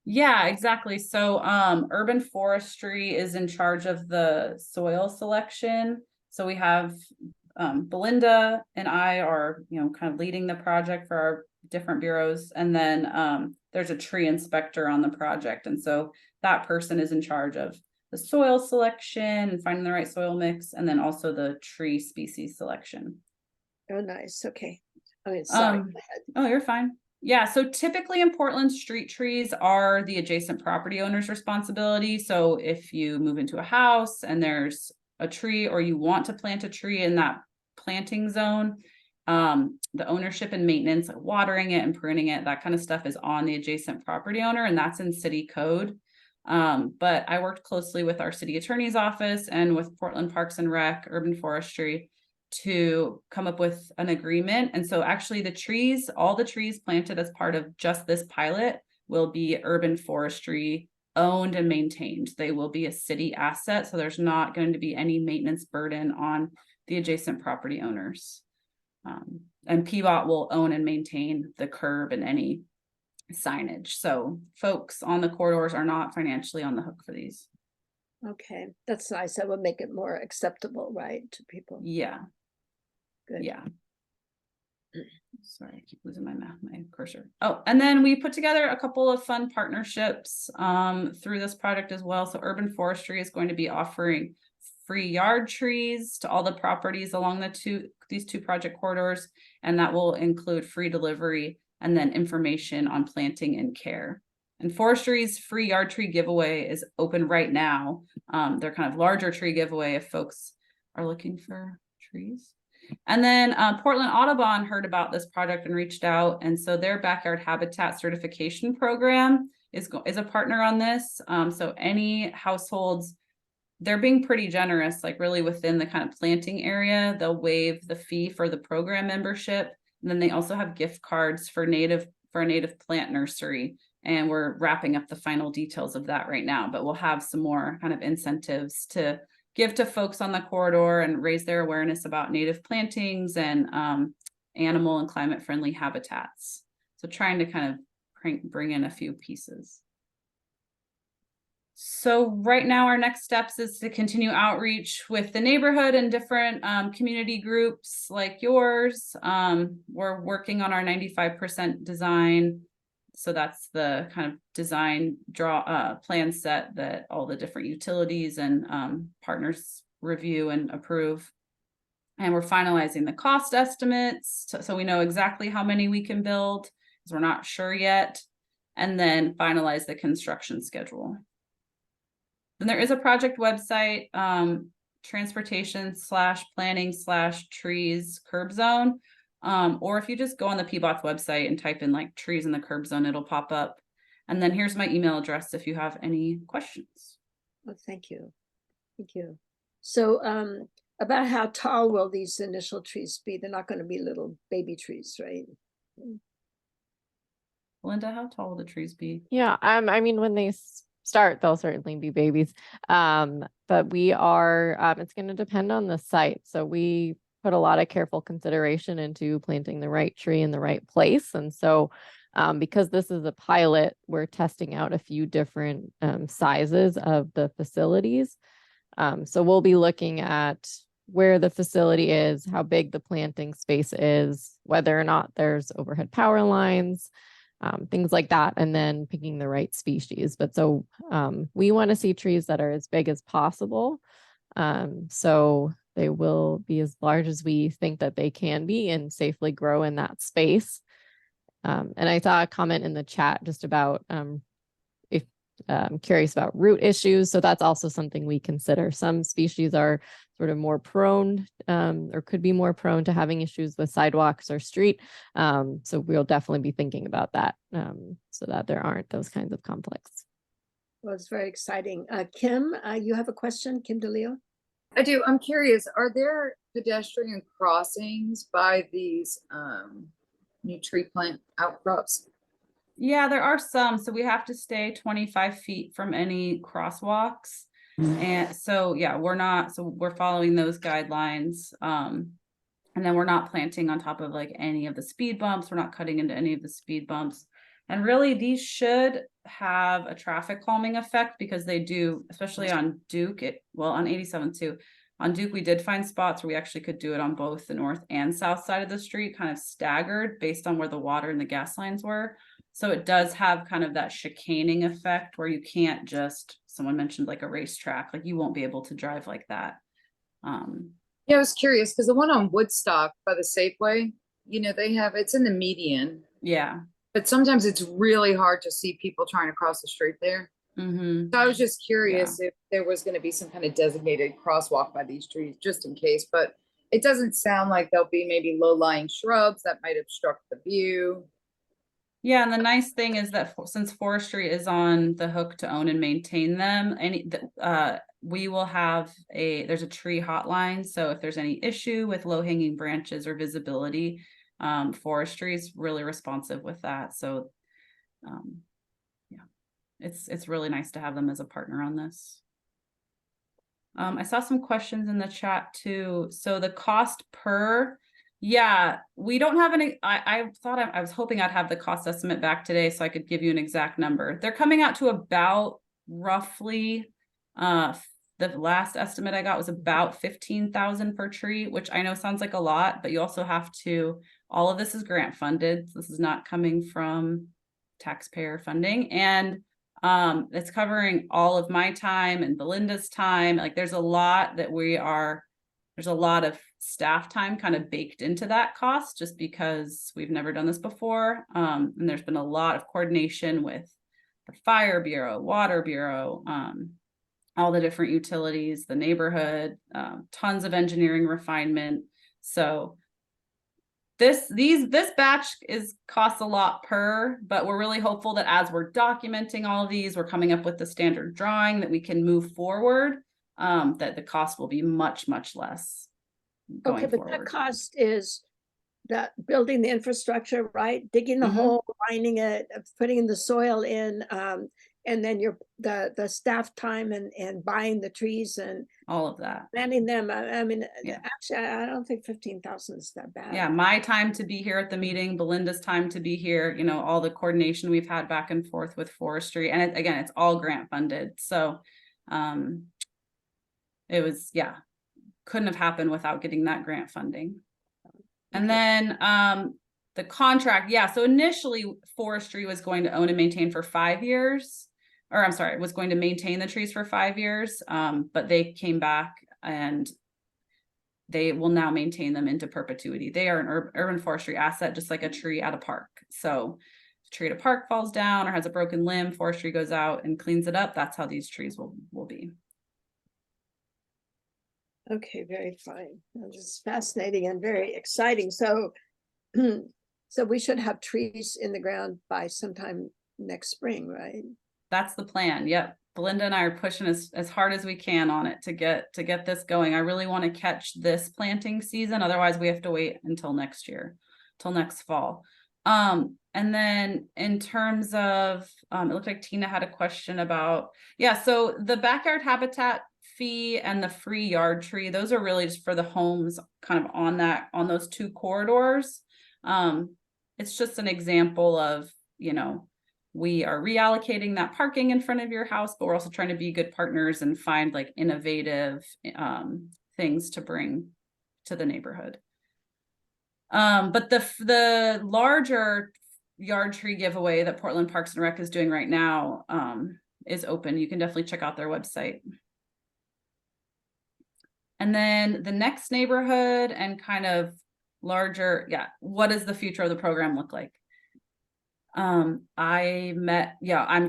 Yeah, exactly. So urban forestry is in charge of the soil selection. So we have Belinda and I are, kind of leading the project for our different bureaus. And then there's a tree inspector on the project. And so that person is in charge of the soil selection and finding the right soil mix, and then also the tree species selection. Oh, nice. Okay. I mean, sorry. Oh, you're fine. Yeah, so typically in Portland, street trees are the adjacent property owner's responsibility. So if you move into a house and there's a tree, or you want to plant a tree in that planting zone, the ownership and maintenance, like watering it and pruning it, that kind of stuff is on the adjacent property owner, and that's in city code. But I worked closely with our city attorney's office and with Portland Parks and Rec, Urban Forestry, to come up with an agreement. And so actually the trees, all the trees planted as part of just this pilot will be urban forestry owned and maintained. They will be a city asset. So there's not going to be any maintenance burden on the adjacent property owners. And PBOT will own and maintain the curb and any signage. So folks on the corridors are not financially on the hook for these. Okay, that's nice. That would make it more acceptable, right, to people. Yeah. Good. Yeah. Sorry, I keep losing my cursor. Oh, and then we put together a couple of fun partnerships through this project as well. So Urban Forestry is going to be offering free yard trees to all the properties along these two project corridors, and that will include free delivery and then information on planting and care. And Forestry's free yard tree giveaway is open right now. They're kind of larger tree giveaway if folks are looking for trees. And then Portland Audubon heard about this project and reached out. And so their backyard habitat certification program is a partner on this. So any households, they're being pretty generous, like really within the kind of planting area, they'll waive the fee for the program membership. And then they also have gift cards for a native plant nursery. And we're wrapping up the final details of that right now, but we'll have some more kind of incentives to give to folks on the corridor and raise their awareness about native plantings and animal and climate friendly habitats. So trying to kind of bring in a few pieces. So right now our next steps is to continue outreach with the neighborhood and different community groups like yours. We're working on our 95% design. So that's the kind of design plan set that all the different utilities and partners review and approve. And we're finalizing the cost estimates so we know exactly how many we can build, because we're not sure yet. And then finalize the construction schedule. And there is a project website, transportation/planning/trees curb zone. Or if you just go on the PBOT website and type in like trees in the curb zone, it'll pop up. And then here's my email address if you have any questions. Well, thank you. Thank you. So about how tall will these initial trees be? They're not going to be little baby trees, right? Linda, how tall will the trees be? Yeah, I mean, when they start, they'll certainly be babies. But we are, it's going to depend on the site. So we put a lot of careful consideration into planting the right tree in the right place. And so because this is a pilot, we're testing out a few different sizes of the facilities. So we'll be looking at where the facility is, how big the planting space is, whether or not there's overhead power lines, things like that, and then picking the right species. But so we want to see trees that are as big as possible. So they will be as large as we think that they can be and safely grow in that space. And I saw a comment in the chat just about if I'm curious about root issues. So that's also something we consider. Some species are sort of more prone or could be more prone to having issues with sidewalks or street. So we'll definitely be thinking about that so that there aren't those kinds of conflicts. Well, it's very exciting. Kim, you have a question, Kim DeLeo? I do. I'm curious, are there pedestrian crossings by these new tree plant outcrops? Yeah, there are some. So we have to stay 25 feet from any crosswalks. And so, yeah, we're following those guidelines. And then we're not planting on top of like any of the speed bumps. We're not cutting into any of the speed bumps. And really these should have a traffic calming effect because they do, especially on Duke, on 87 too. On Duke, we did find spots where we actually could do it on both the north and south side of the street, kind of staggered based on where the water and the gas lines were. So it does have kind of that chicaning effect where you can't just, someone mentioned like a racetrack, like you won't be able to drive like that. Yeah, I was curious because the one on Woodstock by the Safeway, you know, they have, it's in the median, Yeah. but sometimes it's really hard to see people trying to cross the street there. Mm-hmm. So I was just curious if there was going to be some kind of designated crosswalk by these trees, just in case, but it doesn't sound like there'll be maybe low-lying shrubs that might obstruct the view. Yeah, and the nice thing is that since forestry is on the hook to own and maintain them, we will have there's a tree hotline. So if there's any issue with low-hanging branches or visibility, forestry is really responsive with that. So yeah, it's really nice to have them as a partner on this. I saw some questions in the chat too. So the cost per, yeah, we don't have any, I thought I was hoping I'd have the cost estimate back today so I could give you an exact number. They're coming out to about roughly, the last estimate I got was about 15,000 per tree, which I know sounds like a lot, but you also have to, all of this is grant funded. So this is not coming from taxpayer funding. And it's covering all of my time and Belinda's time. Like there's a lot that there's a lot of staff time kind of baked into that cost just because we've never done this before. And there's been a lot of coordination with the Fire Bureau, Water Bureau, all the different utilities, the neighborhood, tons of engineering refinement. So this batch costs a lot per, but we're really hopeful that as we're documenting all of these, we're coming up with the standard drawing that we can move forward, that the cost will be much, much less going Okay, but forward. that cost is that building the infrastructure, right? Digging the Mhm. hole, lining it, putting the soil in, and then the staff time and buying the trees and All of that. planting them. I mean, Yeah. actually, I don't think 15,000 is that bad. Yeah, my time to be here at the meeting, Belinda's time to be here, you know, all the coordination we've had back and forth with forestry. And again, it's all grant funded. So it was, yeah, couldn't have happened without getting that grant funding. And then the contract, yeah, so initially forestry was going to own and maintain for 5 years, or I'm sorry, was going to maintain the trees for 5 years, but they came back and they will now maintain them into perpetuity. They are an urban forestry asset, just like a tree at a park. So if a tree at a park falls down or has a broken limb, forestry goes out and cleans it up. That's how these trees will be. Okay, very fine. This is fascinating and very exciting. So, so we should have trees in the ground by sometime next spring, right? That's the plan. Yep. Belinda and I are pushing as hard as we can on it to get this going. I really want to catch this planting season. Otherwise we have to wait until next year, till next fall. And then in terms of, it looked like Tina had a question about, yeah, so the backyard habitat fee and the free yard tree, those are really just for the homes kind of on those two corridors. It's just an example of, you know, we are reallocating that parking in front of your house, but we're also trying to be good partners and find like innovative things to bring to the neighborhood. But the larger yard tree giveaway that Portland Parks and Rec is doing right now is open. You can definitely check out their website. And then the next neighborhood and kind of larger, yeah, what does the future of the program look like? I'm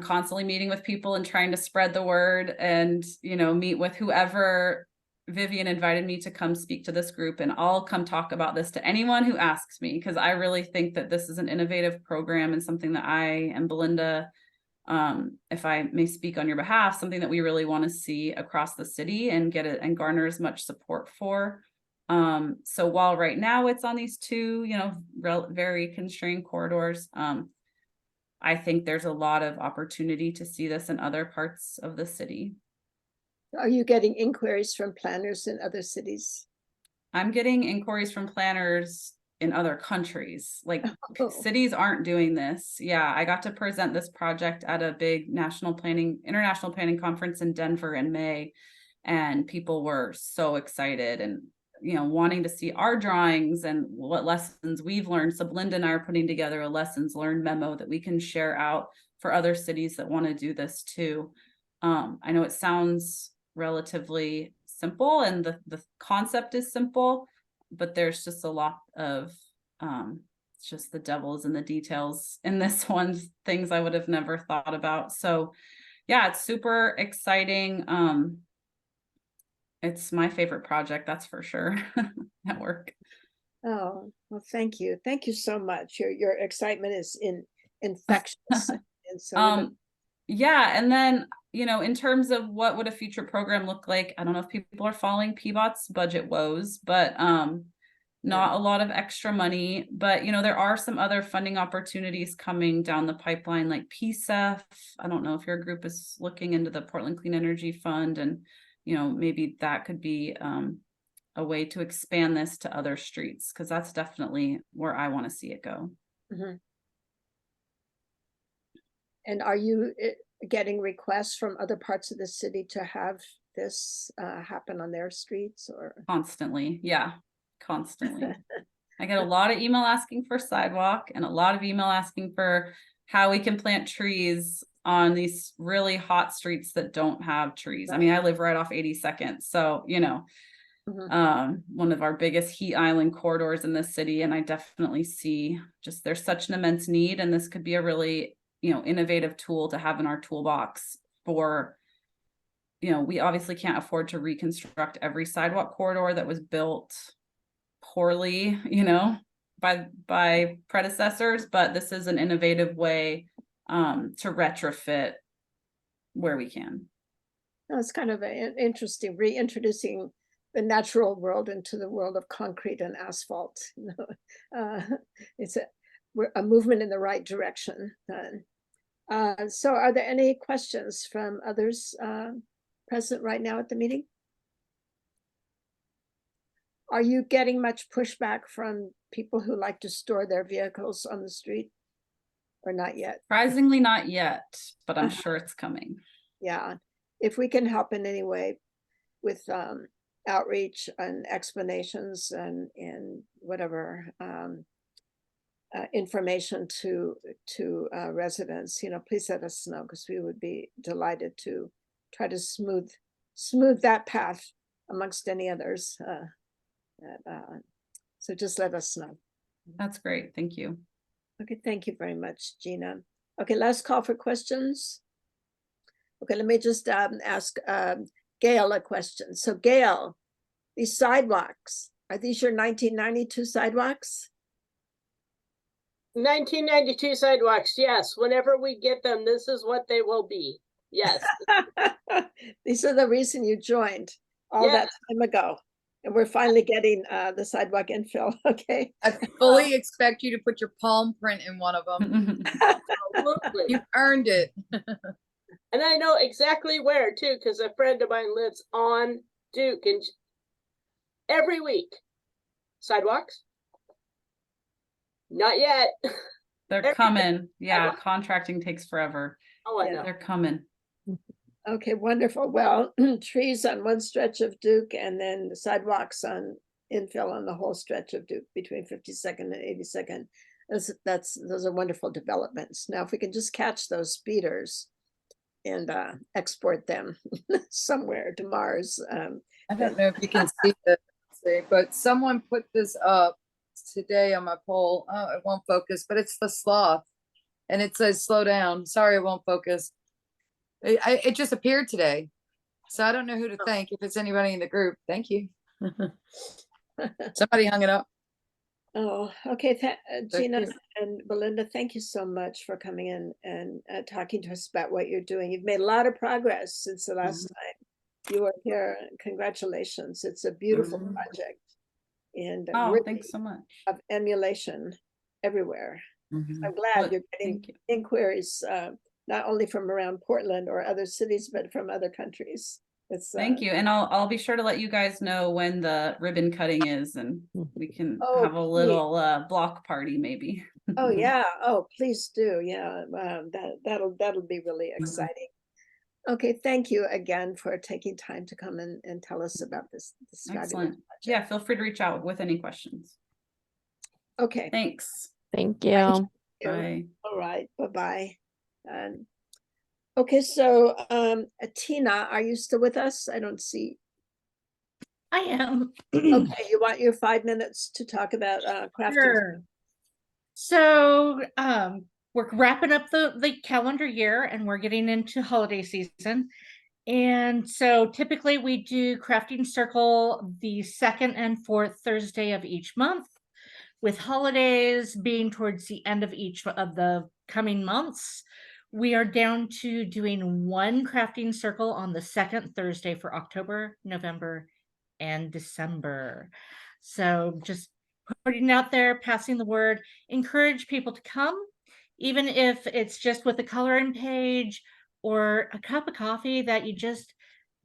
constantly meeting with people and trying to spread the word and, you know, meet with whoever. Vivian invited me to come speak to this group, and I'll come talk about this to anyone who asks me, because I really think that this is an innovative program and something that I and Belinda, if I may speak on your behalf, something that we really want to see across the city and get it and garner as much support for. So while right now it's on these two, you know, very constrained corridors, I think there's a lot of opportunity to see this in other parts of the city. Are you getting inquiries from planners in other cities? I'm getting inquiries from planners in other countries. Like cities aren't doing this. Yeah, I got to present this project at a big international planning conference in Denver in May, and people were so excited and, you know, wanting to see our drawings and what lessons we've learned. So Belinda and I are putting together a lessons learned memo that we can share out for other cities that want to do this too. I know it sounds relatively simple and the concept is simple, but there's just a lot of It's just the devil is in the details in this one, things I would have never thought about. So yeah, it's super exciting. It's my favorite project, that's for sure, at work. Oh, well, thank you. Thank you so much. Your excitement is infectious. And so Yeah, and then, you know, in terms of what would a future program look like, I don't know if people are following PBOT's budget woes, but not a lot of extra money. But, you know, there are some other funding opportunities coming down the pipeline, like PSEF. I don't know if your group is looking into the Portland Clean Energy Fund, and, you know, maybe that could be a way to expand this to other streets, because that's definitely where I want to see it go. Mhm. And are you getting requests from other parts of the city to have this happen on their streets, or? Constantly, yeah, constantly. I get a lot of email asking for sidewalk and a lot of email asking for how we can plant trees on these really hot streets that don't have trees. I mean, I live right off 82nd, so, you know, one of our biggest heat island corridors in the city, and I definitely see just there's such an immense need, and this could be a really, you know, innovative tool to have in our toolbox for, you know, we obviously can't afford to reconstruct every sidewalk corridor that was built poorly, you know, by predecessors, but this is an innovative way to retrofit where we can. It's kind of interesting, reintroducing the natural world into the world of concrete and asphalt. You know, it's a movement in the right direction. So are there any questions from others present right now at the meeting? Are you getting much pushback from people who like to store their vehicles on the street, or not yet? Surprisingly not yet, but I'm sure it's coming. Yeah, if we can help in any way with outreach and explanations and whatever information to residents, you know, please let us know, because we would be delighted to try to smooth that path amongst any others. So just let us know. That's great. Thank you. Okay, thank you very much, Gina. Okay, last call for questions. Okay, let me just ask Gail a question. So Gail, these sidewalks, are these your 1992 sidewalks? 1992 sidewalks, yes. Whenever we get them, this is what they will be. Yes. These are the reason you joined all that time ago. And we're finally getting the sidewalk infill, okay? I fully expect you to put your palm print in one of them. Absolutely. You earned it. And I know exactly where too, because a friend of mine lives on Duke, and every week, sidewalks? Not yet. They're coming. Yeah, contracting takes forever. Oh, I know. They're coming. Okay, wonderful. Well, trees on one stretch of Duke, and then the sidewalks on infill on the whole stretch of Duke between 52nd and 82nd. Those are wonderful developments. Now, if we can just catch those speeders and export them somewhere to Mars. I don't know if you can see this, but someone put this up today on my poll. Oh, it won't focus, but it's the sloth, and it says slow down. Sorry, it won't focus. It just appeared today, so I don't know who to thank. If it's anybody in the group, thank you. Somebody hung it up. Oh, okay. Gina cute. and Belinda, thank you so much for coming in and talking to us about what you're doing. You've made a lot of progress since the last time you were here. Congratulations. It's a beautiful project. And really thanks so much. Of emulation everywhere. I'm glad Well, you're getting inquiries, not only from around Portland or other cities, but from other countries. Thank you. And I'll be sure to let you guys know when the ribbon cutting is, and we can have a little block party maybe. Oh yeah. Oh, please do. Yeah. That'll be really exciting. Okay. Thank you again for taking time to come and tell us about this fabulous Excellent. project. Yeah, feel free to reach out with any questions. Okay. Thanks. Thank you. Thank you. Bye. All right. Bye-bye. Okay, so Tina, are you still with us? I don't see. I am. Okay, you want your 5 minutes to talk about crafting? Sure. So we're wrapping up the calendar year and we're getting into holiday season. And so typically we do Crafting Circle the second and fourth Thursday of each month, with holidays being towards the end of each of the coming months. We are down to doing one Crafting Circle on the second Thursday for October, November, and December. So just putting it out there, passing the word, encourage people to come, even if it's just with a coloring page or a cup of coffee that you just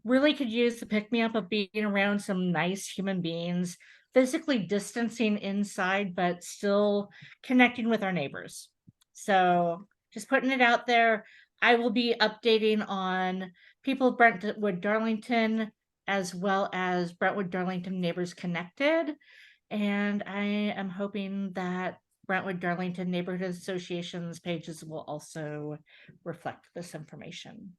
really could use the pick me up of being around some nice human beings, physically distancing inside, but still connecting with our neighbors. So just putting it out there. I will be updating on people of Brentwood Darlington as well as Brentwood Darlington Neighbors Connected. And I am hoping that Brentwood Darlington Neighborhood Association's pages will also reflect this information.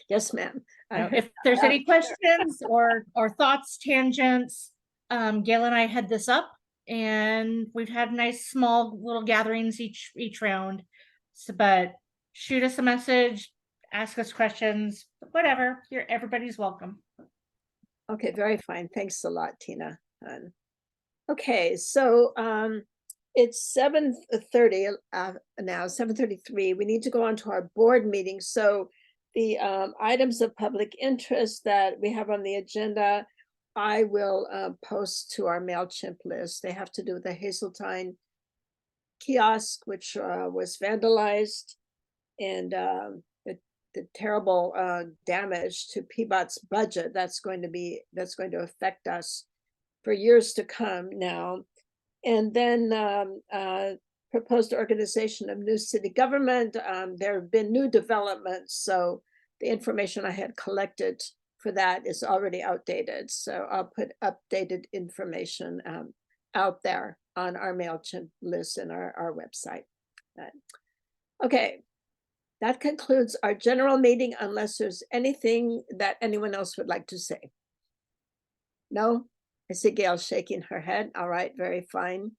Yes, ma'am. If there's any questions or thoughts, tangents, Gail and I head this up, and we've had nice small little gatherings each round. So, but shoot us a message, ask us questions, whatever. Everybody's welcome. Okay, very fine. Thanks a lot, Tina. Okay, so it's 7:30 now, 7:33. We need to go on to our board meeting. So the items of public interest that we have on the agenda, I will post to our MailChimp list. They have to do with the Hazeltine kiosk, which was vandalized, and the terrible damage to Peabot's budget that's going to affect us for years to come now. And then proposed organization of new city government. There have been new developments, so the information I had collected for that is already outdated. So I'll put updated information out there on our MailChimp list and our website. Okay, that concludes our general meeting unless there's anything that anyone else would like to say. No? I see Gail shaking her head. All right, very fine.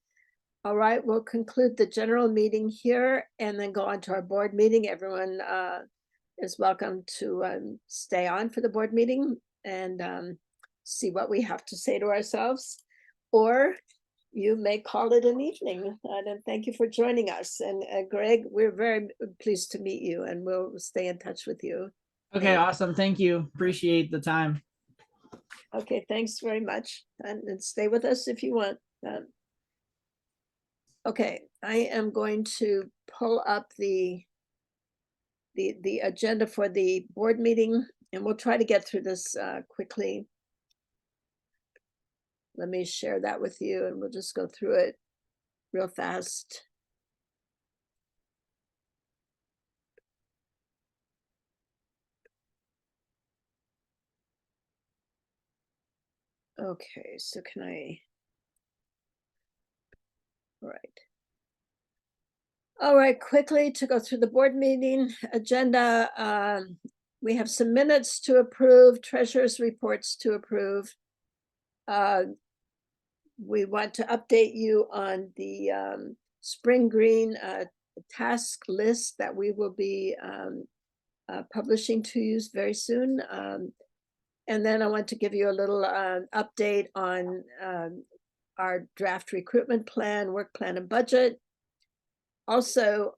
All right, we'll conclude the general meeting here and then go on to our board meeting. Everyone is welcome to stay on for the board meeting and see what we have to say to ourselves. Or you may call it an evening. And thank you for joining us. And Greg, we're very pleased to meet you and we'll stay in touch with you. Okay, awesome. Thank you. Appreciate the time. Okay, thanks very much. And stay with us if you want. Okay, I am going to pull up the agenda for the board meeting, and we'll try to get through this quickly. Let me share that with you, and we'll just go through it real fast. Okay, so can I? All right, quickly to go through the board meeting agenda. We have some minutes to approve, treasurer's reports to approve. We want to update you on the Spring Green task list that we will be publishing to you very soon. And then I want to give you a little update on our draft recruitment plan, work plan, and budget. Also,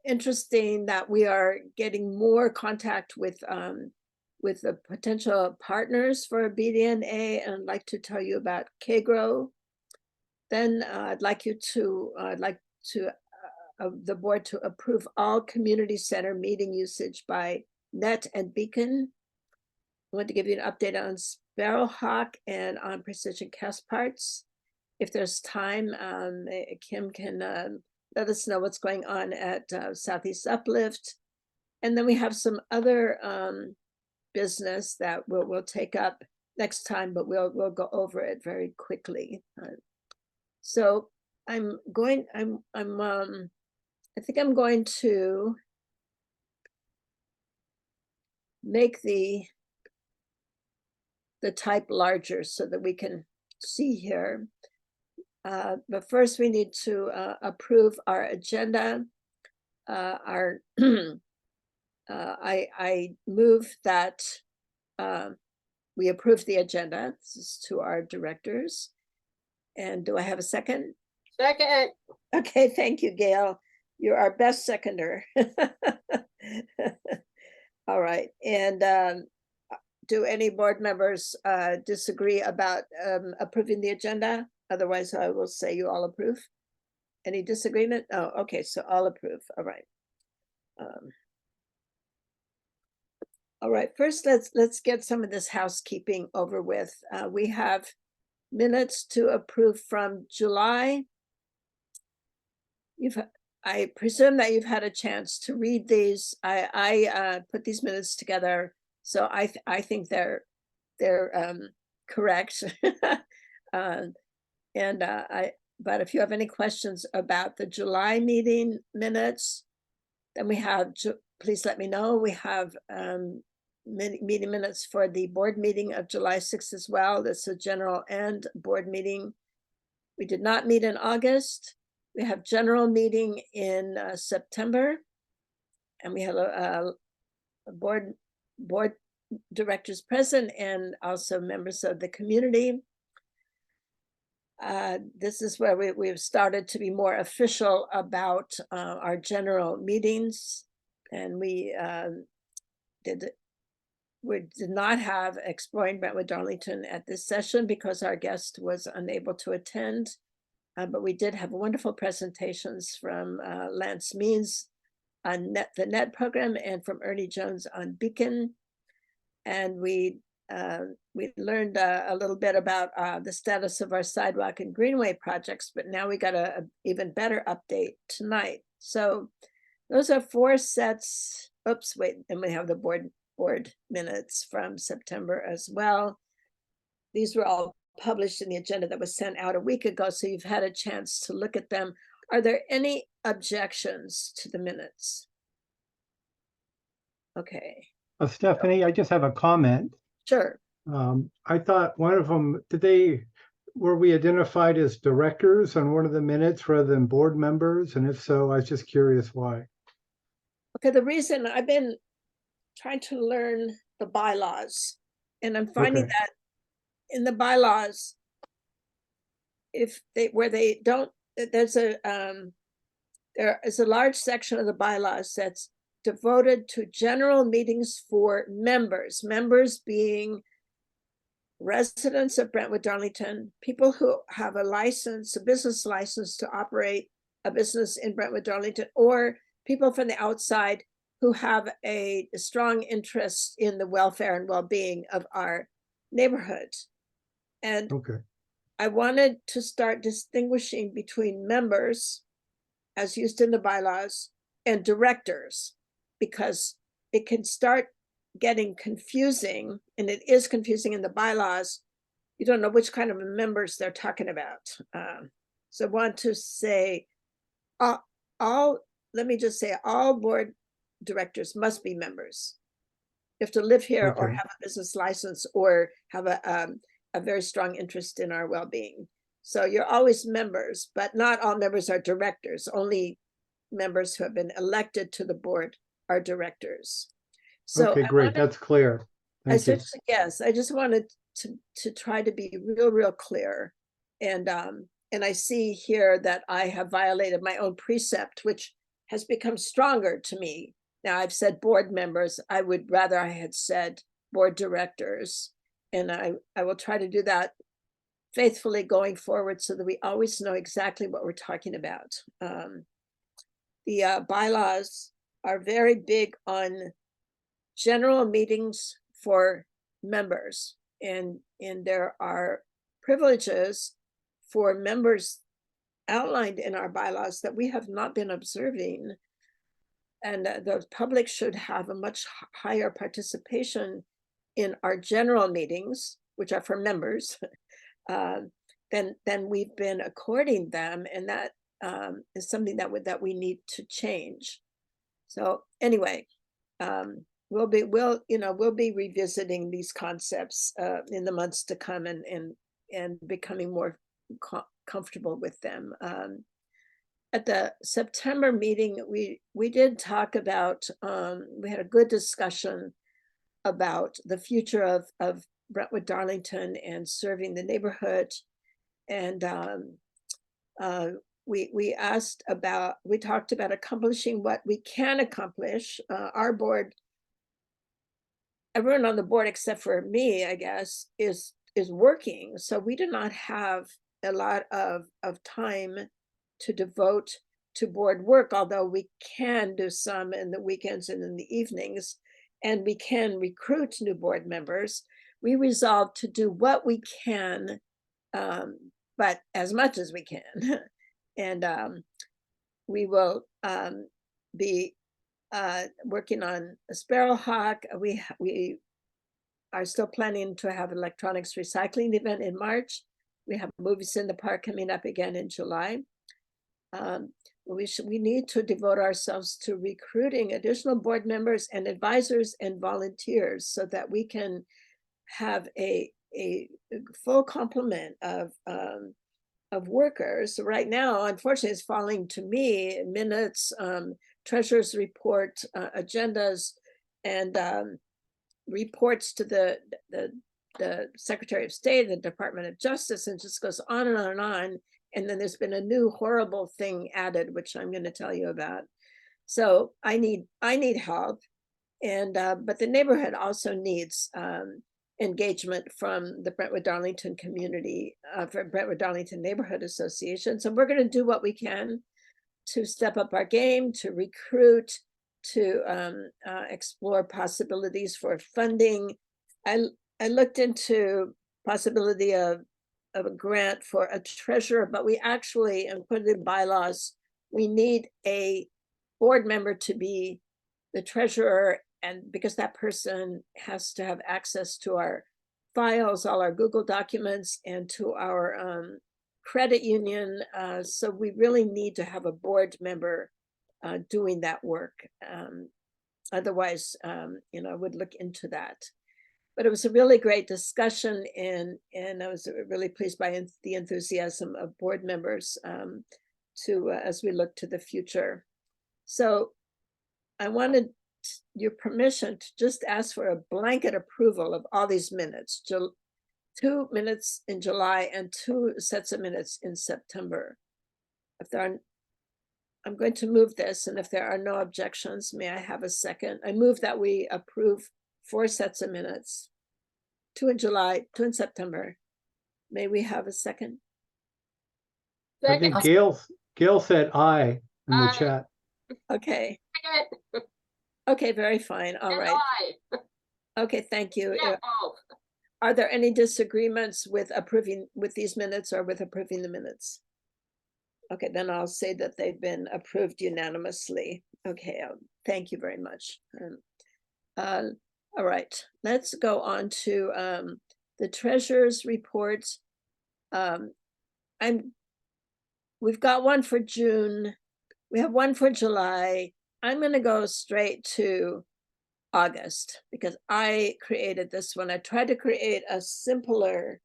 interesting that we are getting more contact with the potential partners for BDNA, and I'd like to tell you about KGRO. Then I'd like the board to approve all community center meeting usage by Net and Beacon. I want to give you an update on Sparrowhawk and on Precision Cast Parts. If there's time, Kim can let us know what's going on at Southeast Uplift. And then we have some other business that we'll take up next time, but we'll go over it very quickly. So I think I'm going to make the type larger so that we can see here. But first we need to approve our agenda. I move that we approve the agenda. This is to our directors. And do I have a second? Second. Okay, thank you, Gail. You're our best seconder. All right, and do any board members disagree about approving the agenda? Otherwise, I will say you all approve. Any disagreement? Oh, okay, so all approve. All right. All right, first let's get some of this housekeeping over with. We have minutes to approve from July. I presume that you've had a chance to read these. I put these minutes together, so I think they're correct. But if you have any questions about the July meeting minutes, then we have, please let me know. We have meeting minutes for the board meeting of July 6th as well. That's a general and board meeting. We did not meet in August. We have general meeting in September, and we have a board directors present and also members of the community. This is where we've started to be more official about our general meetings, and we did not have Exploring Brentwood Darlington at this session because our guest was unable to attend. But we did have wonderful presentations from Lance Means on the NET program and from Ernie Jones on Beacon. And we learned a little bit about the status of our sidewalk and greenway projects, but now we got a even better update tonight. So those are 4 sets. Oops, wait, and we have the board minutes from September as well. These were all published in the agenda that was sent out a week ago, so you've had a chance to look at them. Are there any objections to the minutes? Okay. Stephanie, I just have a comment. Sure. I thought one of them, were we identified as directors on one of the minutes rather than board members? And if so, I was just curious why. Okay, the reason I've been trying to learn the bylaws, and I'm finding that in the bylaws, there is a large section of the bylaws that's devoted to general meetings for members being residents of Brentwood Darlington, people who have a business license to operate a business in Brentwood Darlington, or people from the outside who have a strong interest in the welfare and well-being of our neighborhood. And I wanted to start distinguishing between members, as used in the bylaws, and directors, because it can start getting confusing, and it is confusing in the bylaws. You don't know which kind of members they're talking about. So I want to say, let me just say, all board directors must be members. You have to live here or have a business license or have a very strong interest in our well-being. So you're always members, but not all members are directors. Only members who have been elected to the board are directors. So okay, great. That's clear. Thank you. Yes, I just wanted to try to be real clear. And I see here that I have violated my own precept, which has become stronger to me. Now I've said board members. I would rather I had said board directors. And I will try to do that faithfully going forward so that we always know exactly what we're talking about. The bylaws are very big on general meetings for members, and there are privileges for members outlined in our bylaws that we have not been observing, and the public should have a much higher participation in our general meetings, which are for members, than we've been according them, and that is something that we need to change. So anyway, we'll be revisiting these concepts in the months to come and becoming more comfortable with them. At the September meeting, we did talk about, we had a good discussion about the future of Brentwood Darlington and serving the neighborhood. And we talked about accomplishing what we can accomplish. Our board, everyone on the board except for me, I guess, is working. So we do not have a lot of time to devote to board work, although we can do some in the weekends and in the evenings, and we can recruit new board members. We resolved to do what we can, but as much as we can. And we will be working on a Sparrowhawk. We are still planning to have an electronics recycling event in March. We have Movies in the Park coming up again in July. We need to devote ourselves to recruiting additional board members and advisors and volunteers so that we can have a full complement of workers. Right now, unfortunately, it's falling to me: minutes, treasurer's report, agendas, and reports to the Secretary of State, the Department of Justice, and just goes on and on and on. And then there's been a new horrible thing added, which I'm going to tell you about. So I need help, and but the neighborhood also needs engagement from the Brentwood Darlington community, for Brentwood Darlington Neighborhood Association. So we're going to do what we can to step up our game, to recruit, to explore possibilities for funding. I looked into possibility of a grant for a treasurer, but we actually, and put it in bylaws, we need a board member to be the treasurer, and because that person has to have access to our files, all our Google documents, and to our credit union. So we really need to have a board member doing that work. Otherwise, I would look into that. But it was a really great discussion, and I was really pleased by the enthusiasm of board members as we look to the future. So I wanted your permission to just ask for a blanket approval of all these minutes, 2 minutes in July and 2 sets of minutes in September. I'm going to move this, and if there are no objections, may I have a second? I move that we approve 4 sets of minutes, 2 in July, 2 in September. May we have a second? I think Gail said aye in the chat. Okay. Okay, very fine. All right. Okay, thank you. Are there any disagreements with approving with these minutes or with approving the minutes? Okay, then I'll say that they've been approved unanimously. Okay, thank you very much. All right, let's go on to the treasurer's report. We've got one for June. We have one for July. I'm going to go straight to August because I created this one. I tried to create a simpler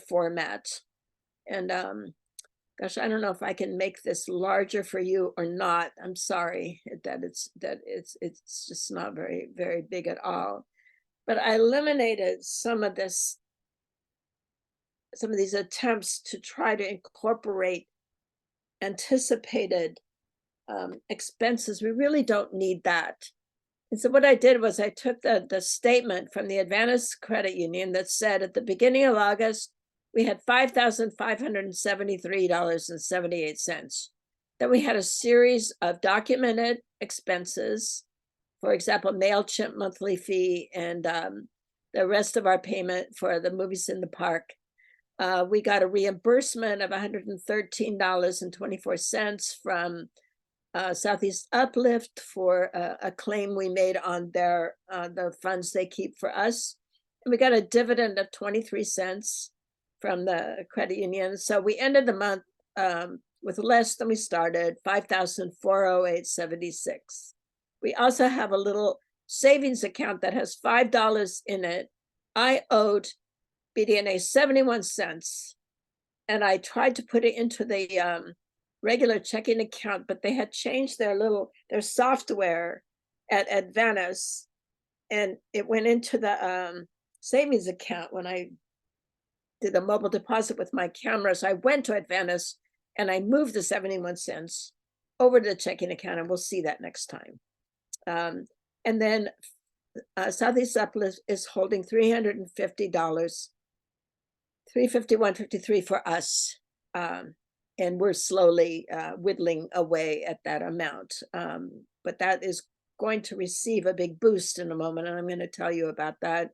format, and gosh, I don't know if I can make this larger for you or not. I'm sorry that it's just not very, very big at all. But I eliminated some of these attempts to try to incorporate anticipated expenses. We really don't need that. And so what I did was I took the statement from the Advantage Credit Union that said at the beginning of August, we had $5,573.78. Then we had a series of documented expenses, for example, MailChimp monthly fee, and the rest of our payment for the Movies in the Park. We got a reimbursement of $113.24 from Southeast Uplift for a claim we made on the funds they keep for us. And we got a dividend of 23 cents from the credit union. So we ended the month with less than we started, $5,408.76. We also have a little savings account that has $5 in it. I owed BDNA 71 cents and I tried to put it into the regular checking account, but they had changed their software at Venice, and it went into the savings account when I did a mobile deposit with my camera. So I went to Advantis and I moved the 71 cents over to the checking account, and we'll see that next time. And then Southeast Uplift is holding $350, $351.53 for us. And we're slowly whittling away at that amount. But that is going to receive a big boost in a moment, and I'm going to tell you about that.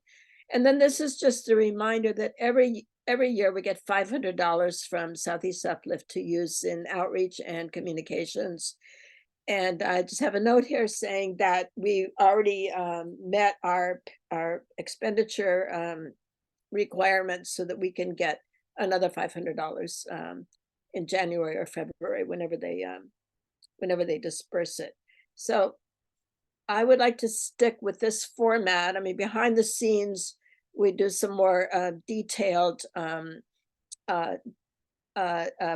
And then this is just a reminder that every year we get $500 from Southeast Uplift to use in outreach and communications. And I just have a note here saying that we already met our expenditure requirements so that we can get another $500 in January or February, whenever they disperse it. So I would like to stick with this format. I mean, behind the scenes, we do some more detailed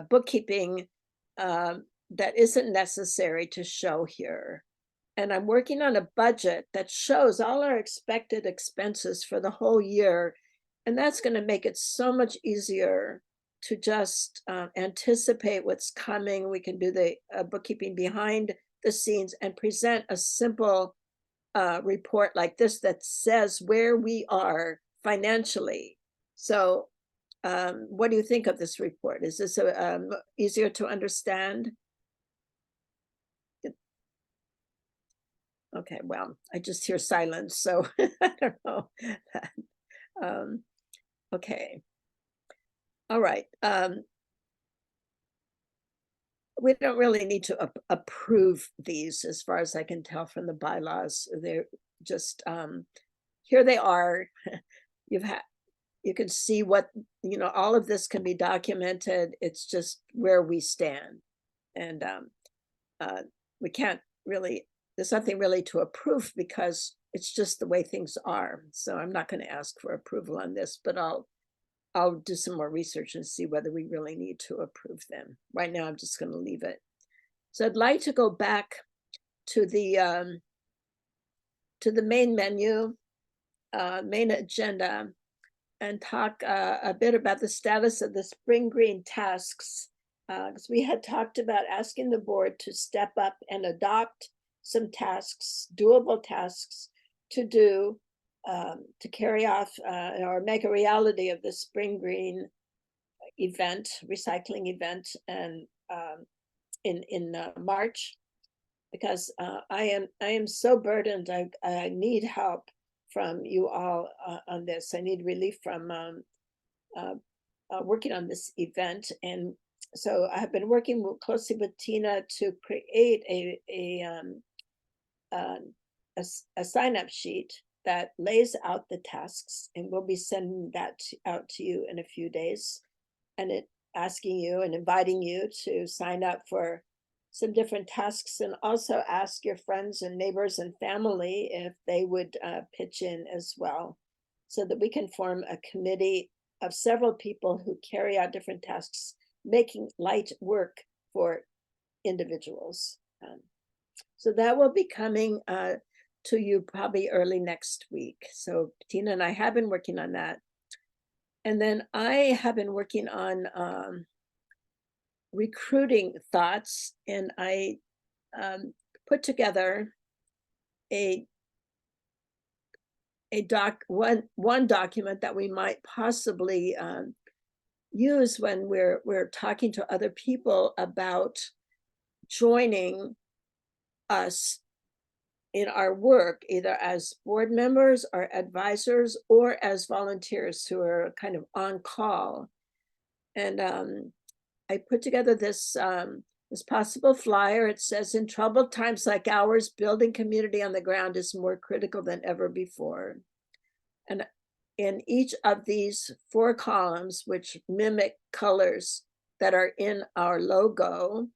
bookkeeping that isn't necessary to show here. And I'm working on a budget that shows all our expected expenses for the whole year. And that's going to make it so much easier to just anticipate what's coming. We can do the bookkeeping behind the scenes and present a simple report like this that says where we are financially. So what do you think of this report? Is this easier to understand? Okay, well, I just hear silence, so I don't know. Okay. All right. We don't really need to approve these, as far as I can tell from the bylaws. They're just here they are. You can see what, all of this can be documented. It's just where we stand. And we can't really, there's nothing really to approve because it's just the way things are. So I'm not going to ask for approval on this, but I'll do some more research and see whether we really need to approve them. Right now, I'm just going to leave it. So I'd like to go back to the main menu, main agenda, and talk a bit about the status of the Spring Green tasks. Because we had talked about asking the board to step up and adopt some tasks, doable tasks to do, to carry off or make a reality of the Spring Green event, recycling event, and in March, because I am so burdened. I need help from you all on this. I need relief from working on this event, and so I've been working closely with Tina to create a sign-up sheet that lays out the tasks, and we'll be sending that out to you in a few days, and it asking you and inviting you to sign up for some different tasks, and also ask your friends and neighbors and family if they would pitch in as well, so that we can form a committee of several people who carry out different tasks, making light work for individuals. So that will be coming to you probably early next week. So Tina and I have been working on that. And then I have been working on recruiting thoughts, and I put together one document that we might possibly use when we're talking to other people about joining us in our work, either as board members or advisors or as volunteers who are kind of on call. And I put together this possible flyer. It says, in troubled times like ours, building community on the ground is more critical than ever before. And in each of these 4 columns, which mimic colors that are in our logo,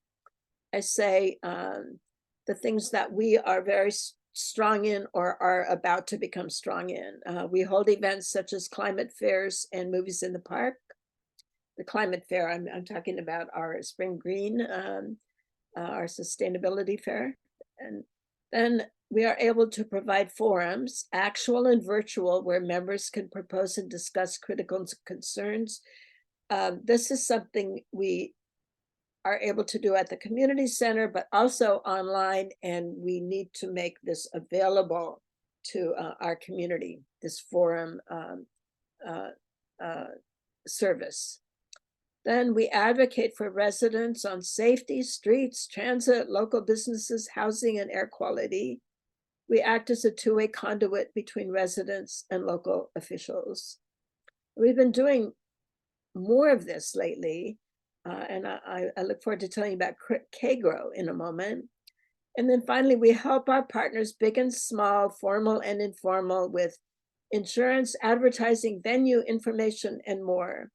I say the things that we are very strong in or are about to become strong in. We hold events such as climate fairs and movies in the park. the climate fair. I'm talking about our Spring Green, our sustainability fair. And then we are able to provide forums, actual and virtual, where members can propose and discuss critical concerns. This is something we are able to do at the community center, but also online, and we need to make this available to our community, this forum service. Then we advocate for residents on safety, streets, transit, local businesses, housing, and air quality. We act as a two-way conduit between residents and local officials. We've been doing more of this lately, and I look forward to telling you about KGRO in a moment. And then finally, we help our partners, big and small, formal and informal, with insurance, advertising, venue information, and more.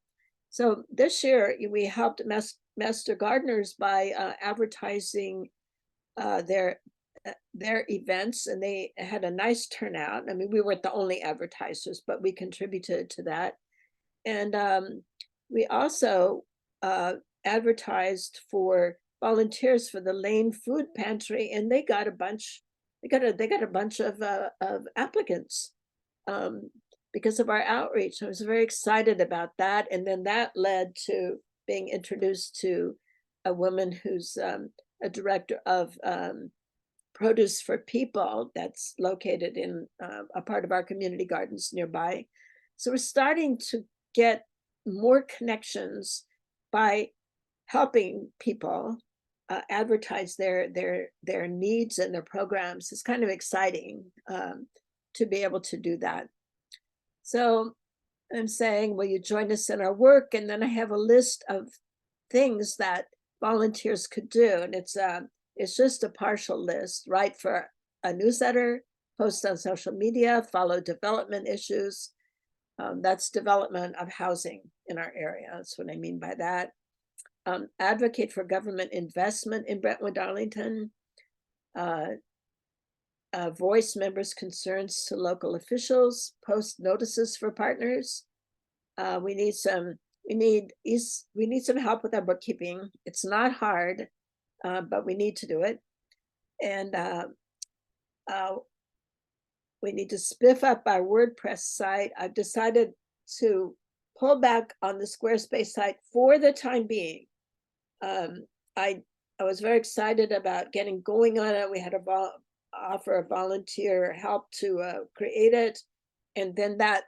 So this year, we helped Master Gardeners by advertising their events, and they had a nice turnout. I mean, we weren't the only advertisers, but we contributed to that. And we also advertised for volunteers for the Lane Food Pantry, and they got a bunch. They got a bunch of applicants because of our outreach. I was very excited about that, and then that led to being introduced to a woman who's a director of Produce for People that's located in a part of our community gardens nearby. So we're starting to get more connections by helping people advertise their needs and their programs. It's kind of exciting to be able to do that. So I'm saying, will you join us in our work? And then I have a list of things that volunteers could do, and it's just a partial list. Write for a newsletter, post on social media, follow development issues. That's development of housing in our area. That's what I mean by that. Advocate for government investment in Brentwood, Arlington. Voice members' concerns to local officials. Post notices for partners. We need some help with our bookkeeping. It's not hard, but we need to do it. And we need to spiff up our WordPress site. I've decided to pull back on the Squarespace site for the time being. I was very excited about getting going on it. We had a offer of volunteer help to create it, and then that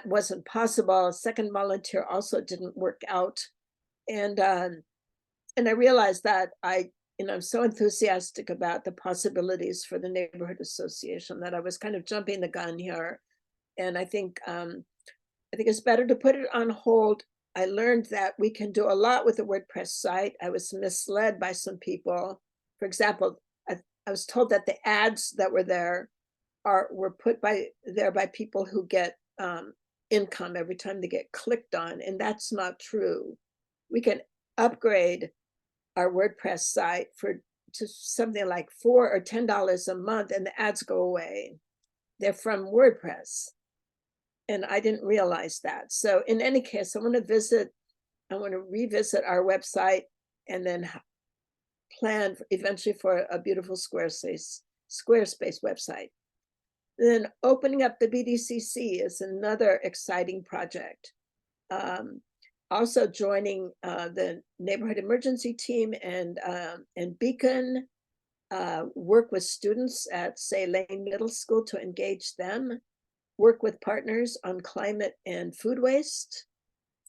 wasn't possible. A second volunteer also didn't work out, and I realized that I'm so enthusiastic about the possibilities for the neighborhood association that I was kind of jumping the gun here, and I think it's better to put it on hold. I learned that we can do a lot with the WordPress site. I was misled by some people. For example, I was told that the ads that were there were put there by people who get income every time they get clicked on, and that's not true. We can upgrade our WordPress site to something like $4 or $10 a month, and the ads go away. They're from WordPress, and I didn't realize that. So in any case, I want to revisit our website, and then plan eventually for a beautiful Squarespace website. Then opening up the BDCC is another exciting project. Also joining the neighborhood emergency team and Beacon, work with students at, say, Lane Middle School to engage them, work with partners on climate and food waste,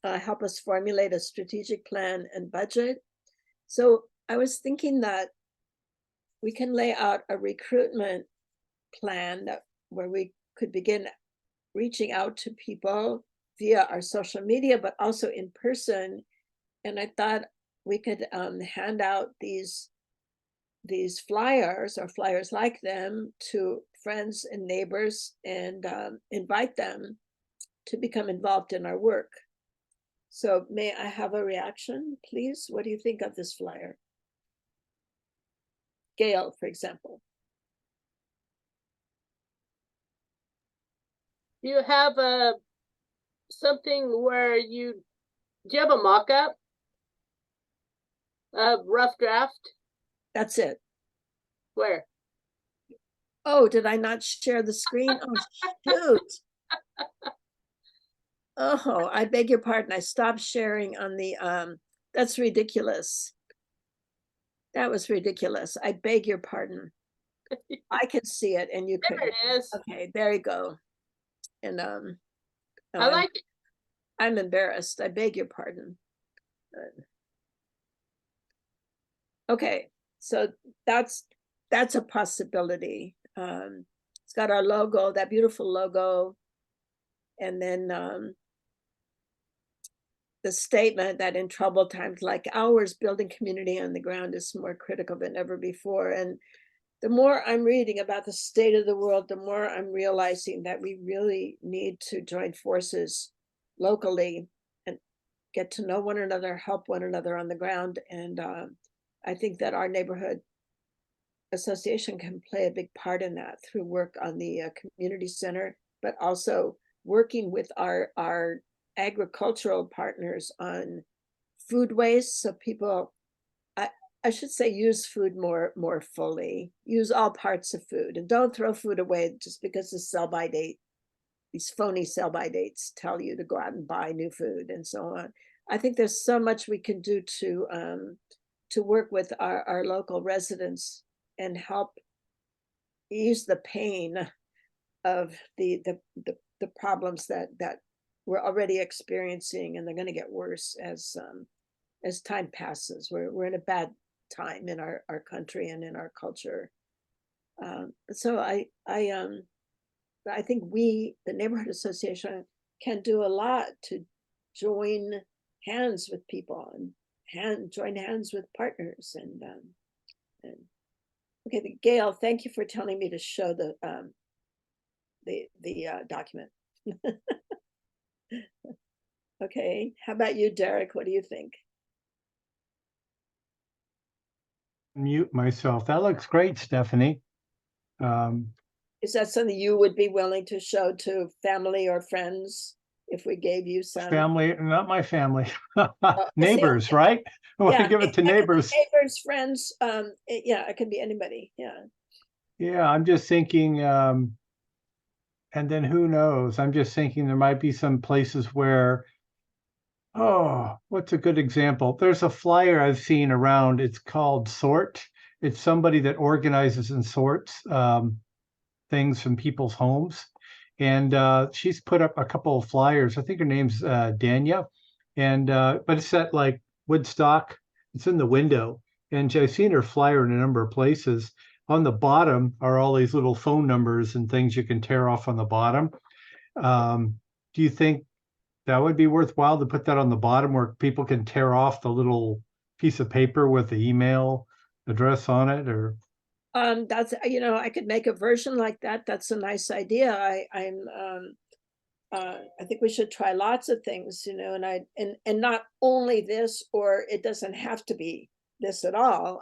help us formulate a strategic plan and budget. So I was thinking that we can lay out a recruitment plan where we could begin reaching out to people via our social media, but also in person. And I thought we could hand out these flyers or flyers like them to friends and neighbors, and invite them to become involved in our work. So may I have a reaction, please? What do you think of this flyer? Gail, for example. You have something where you Do you have a mock-up? A rough draft? That's it. Where? Oh, did I not share the screen? Oh, shoot. Oh, I beg your pardon. I stopped sharing on the, that's ridiculous. That was ridiculous. I beg your pardon. I can see it and you There couldn't. it is. Okay, there you go. And oh, I like it. I'm embarrassed. I beg your pardon. Okay, so that's a possibility. It's got our logo, that beautiful logo, and then the statement that in troubled times like ours, building community on the ground is more critical than ever before. And the more I'm reading about the state of the world, the more I'm realizing that we really need to join forces locally and get to know one another, help one another on the ground. And I think that our neighborhood association can play a big part in that through work on the community center, but also working with our agricultural partners on food waste. So people, I should say, use food more fully, use all parts of food, and don't throw food away just because the sell-by date, these phony sell-by dates tell you to go out and buy new food and so on. I think there's so much we can do to work with our local residents and help ease the pain of the problems that we're already experiencing, and they're going to get worse as time passes. We're in a bad time in our country and in our culture. So I think we, the neighborhood association, can do a lot to join hands with people and join hands with partners. And okay, Gail, thank you for telling me to show the document. Okay, how about you, Derek? What do you think? Mute myself. That looks great, Stephanie. Is that something you would be willing to show to family or friends if we gave you some? Family, not my family. Oh, Neighbors, right? I want to Yeah, give it to neighbors. neighbors, friends. Yeah, it could be anybody. Yeah. Yeah, I'm just thinking, and then who knows? I'm just thinking there might be some places where, oh, what's a good example? There's a flyer I've seen around. It's called Sort. It's somebody that organizes and sorts things from people's homes. And she's put up a couple of flyers. I think her name's Dania. And but it's at like Woodstock. It's in the window. And I've seen her flyer in a number of places. On the bottom are all these little phone numbers and things you can tear off on the bottom. Do you think that would be worthwhile to put that on the bottom where people can tear off the little piece of paper with the email address on it? Or That's, I could make a version like that. That's a nice idea. I think we should try lots of things, and not only this, or it doesn't have to be this at all.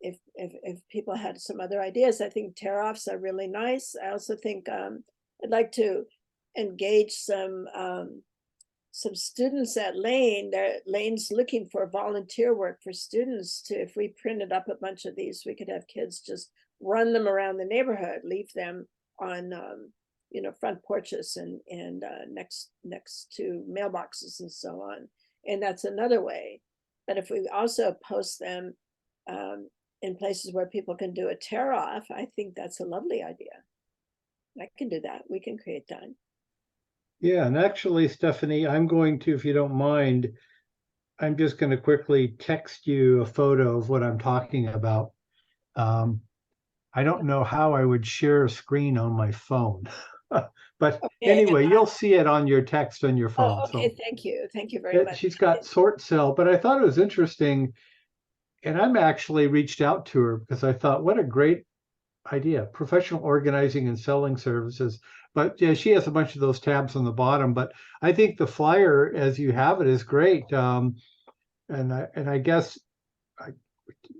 If people had some other ideas, I think tear offs are really nice. I also think I'd like to engage some students at Lane. Lane's looking for volunteer work for students to, if we printed up a bunch of these, we could have kids just run them around the neighborhood, leave them on front porches and next to mailboxes and so on. And that's another way. But if we also post them in places where people can do a tear off, I think that's a lovely idea. I can do that. We can create that. yeah, and actually, Stephanie, I'm going to, if you don't mind, I'm just going to quickly text you a photo of what I'm talking about. I don't know how I would share a screen on my phone, but anyway, you'll see it on your text on your phone. Oh, okay, so thank you very much. she's got sort cell, but I thought it was interesting, and I'm actually reached out to her because I thought, what a great idea, professional organizing and selling services. But yeah, she has a bunch of those tabs on the bottom, but I think the flyer as you have it is great. And I guess I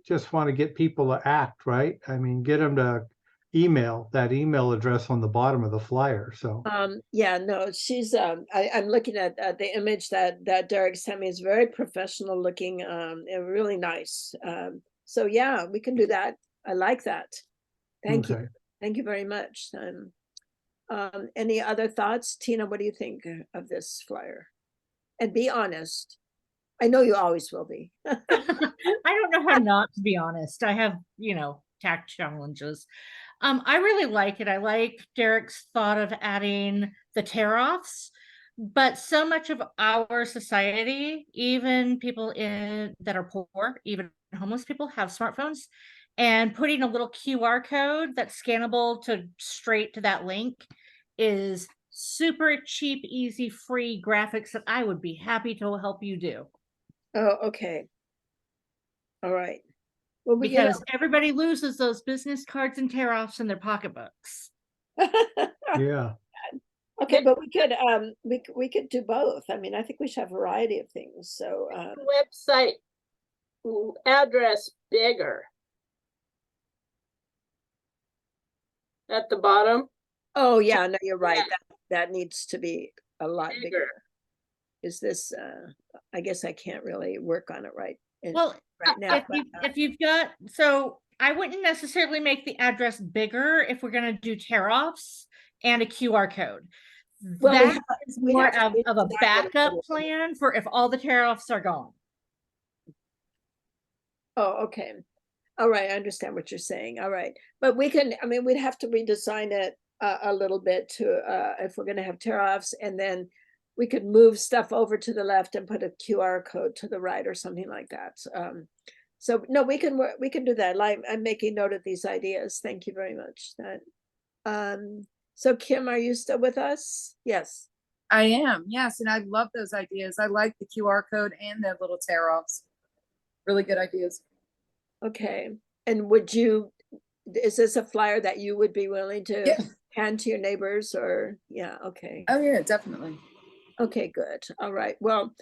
just want to get people to act, right? I mean, get them to that email address on the bottom of the flyer. So Yeah, no, she's I'm looking at the image that Derek sent me. Is very professional looking, and really nice. So yeah, we can do that. I like that. Thank okay. you. Thank you very much. Any other thoughts? Tina, what do you think of this flyer? And be honest. I know you always will be. I don't know how not to be honest. I have, tact challenges. I really like it. I like Derek's thought of adding the tear-offs, but so much of our society, even people that are poor, even homeless people, have smartphones, and putting a little QR code that's scannable to straight to that link is super cheap, easy, free graphics that I would be happy to help you do. Oh, okay. All right. Well, Because everybody loses those business cards and tear-offs in their pocketbooks. Yeah. Okay, but we could do both. I mean, I think we should have a variety of things. So website address bigger at the bottom. oh yeah, no, you're right. That needs to be a lot bigger. Is this I guess I can't really work on it right now. If you've got, so I wouldn't necessarily make the address bigger if we're going to do tear-offs and a QR code. Well, that is more of a backup plan for if all the tear-offs are gone. Oh, okay. All right, I understand what you're saying. All right, but we can, I mean, we'd have to redesign it a little bit to if we're going to have tear-offs, and then we could move stuff over to the left and put a QR code to the right or something like that. So no, we can do that. Like, I'm making note of these ideas. Thank you very much. So Kim, are you still with us? Yes. I am, yes, and I love those ideas. I like the QR code and the little tear-offs. Really good ideas. Okay, and is this a flyer that you would be willing to hand to your neighbors, or yeah, okay. Oh yeah, definitely. Okay, good. All right. Well,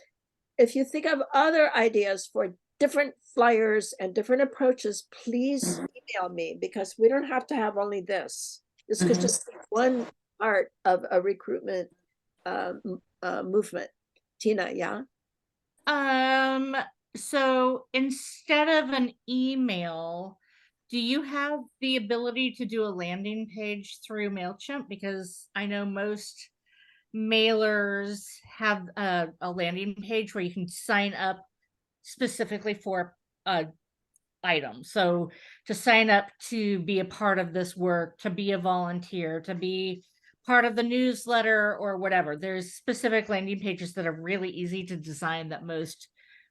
if you think of other ideas for different flyers and different approaches, please email me, because we don't have to have only this. This could just be one part of a recruitment movement. Tina, yeah? So instead of an email, do you have the ability to do a landing page through MailChimp? Because I know most mailers have a landing page where you can sign up specifically for a item. So to sign up to be a part of this work, to be a volunteer, to be part of the newsletter or whatever, there's specific landing pages that are really easy to design that most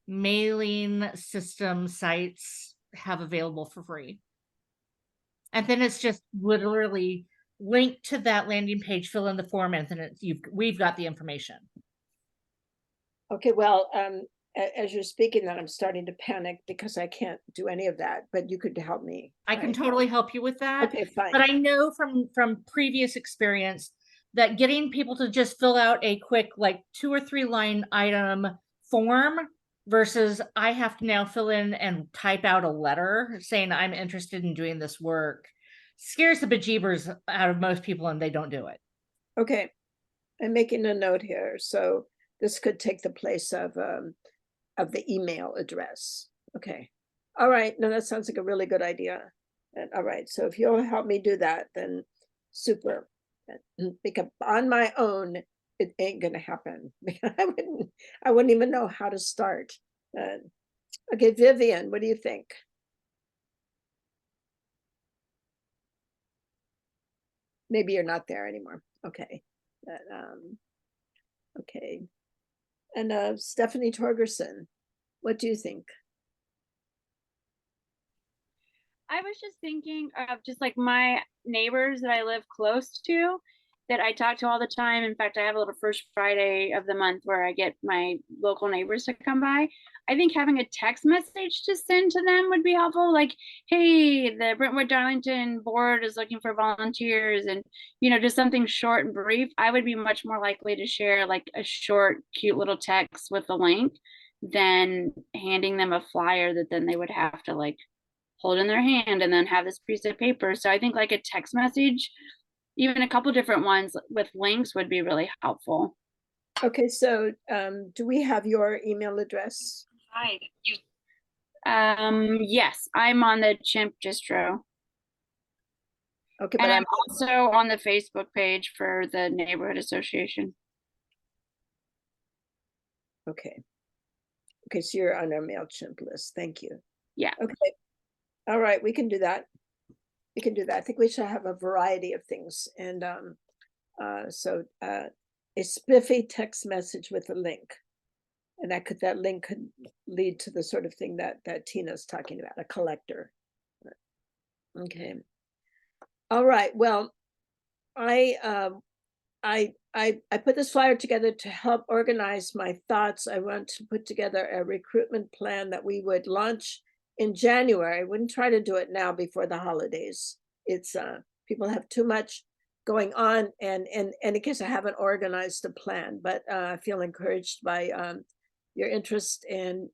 mailing system sites have available for free. And then it's just literally link to that landing page, fill in the form, and then we've got the information. Okay, well, as you're speaking that, I'm starting to panic because I can't do any of that, but you could help me. I can totally help you with that. Okay, fine. But I know from previous experience that getting people to just fill out a quick, like 2 or 3 line item form versus I have to now fill in and type out a letter saying I'm interested in doing this work scares the bejeebers out of most people, and they don't do it. Okay, I'm making a note here. So this could take the place of the email address. Okay. All right. No, that sounds like a really good idea. And all right. So if you'll help me do that, then super. Because on my own, it ain't gonna happen. I wouldn't even know how to start. Okay, Vivian, what do you think? Maybe you're not there anymore. Okay. Okay. And Stephanie Torgerson, what do you think? I was just thinking of just like my neighbors that I live close to that I talk to all the time. In fact, I have a little first Friday of the month where I get my local neighbors to come by. I think having a text message to send to them would be helpful. Like, hey, the Brentwood Darlington board is looking for volunteers, and, just something short and brief. I would be much more likely to share like a short, cute little text with the link than handing them a flyer that then they would have to like hold in their hand and then have this piece of paper. So I think like a text message, even a couple different ones with links would be really helpful. Okay, so do we have your email address? Hi. Yes, I'm on the Chimp distro. Okay, And but I'm also on the Facebook page for the neighborhood association. okay. Okay, so you're on our MailChimp list. Thank you. Yeah. Okay. All right, we can do that. We can do that. I think we should have a variety of things. And so a spiffy text message with a link. And that link could lead to the sort of thing that Tina's talking about, a collector. Okay. All right. Well, I put this flyer together to help organize my thoughts. I want to put together a recruitment plan that we would launch in January. I wouldn't try to do it now before the holidays. It's people have too much going on, and in case I haven't organized a plan, but I feel encouraged by your interest and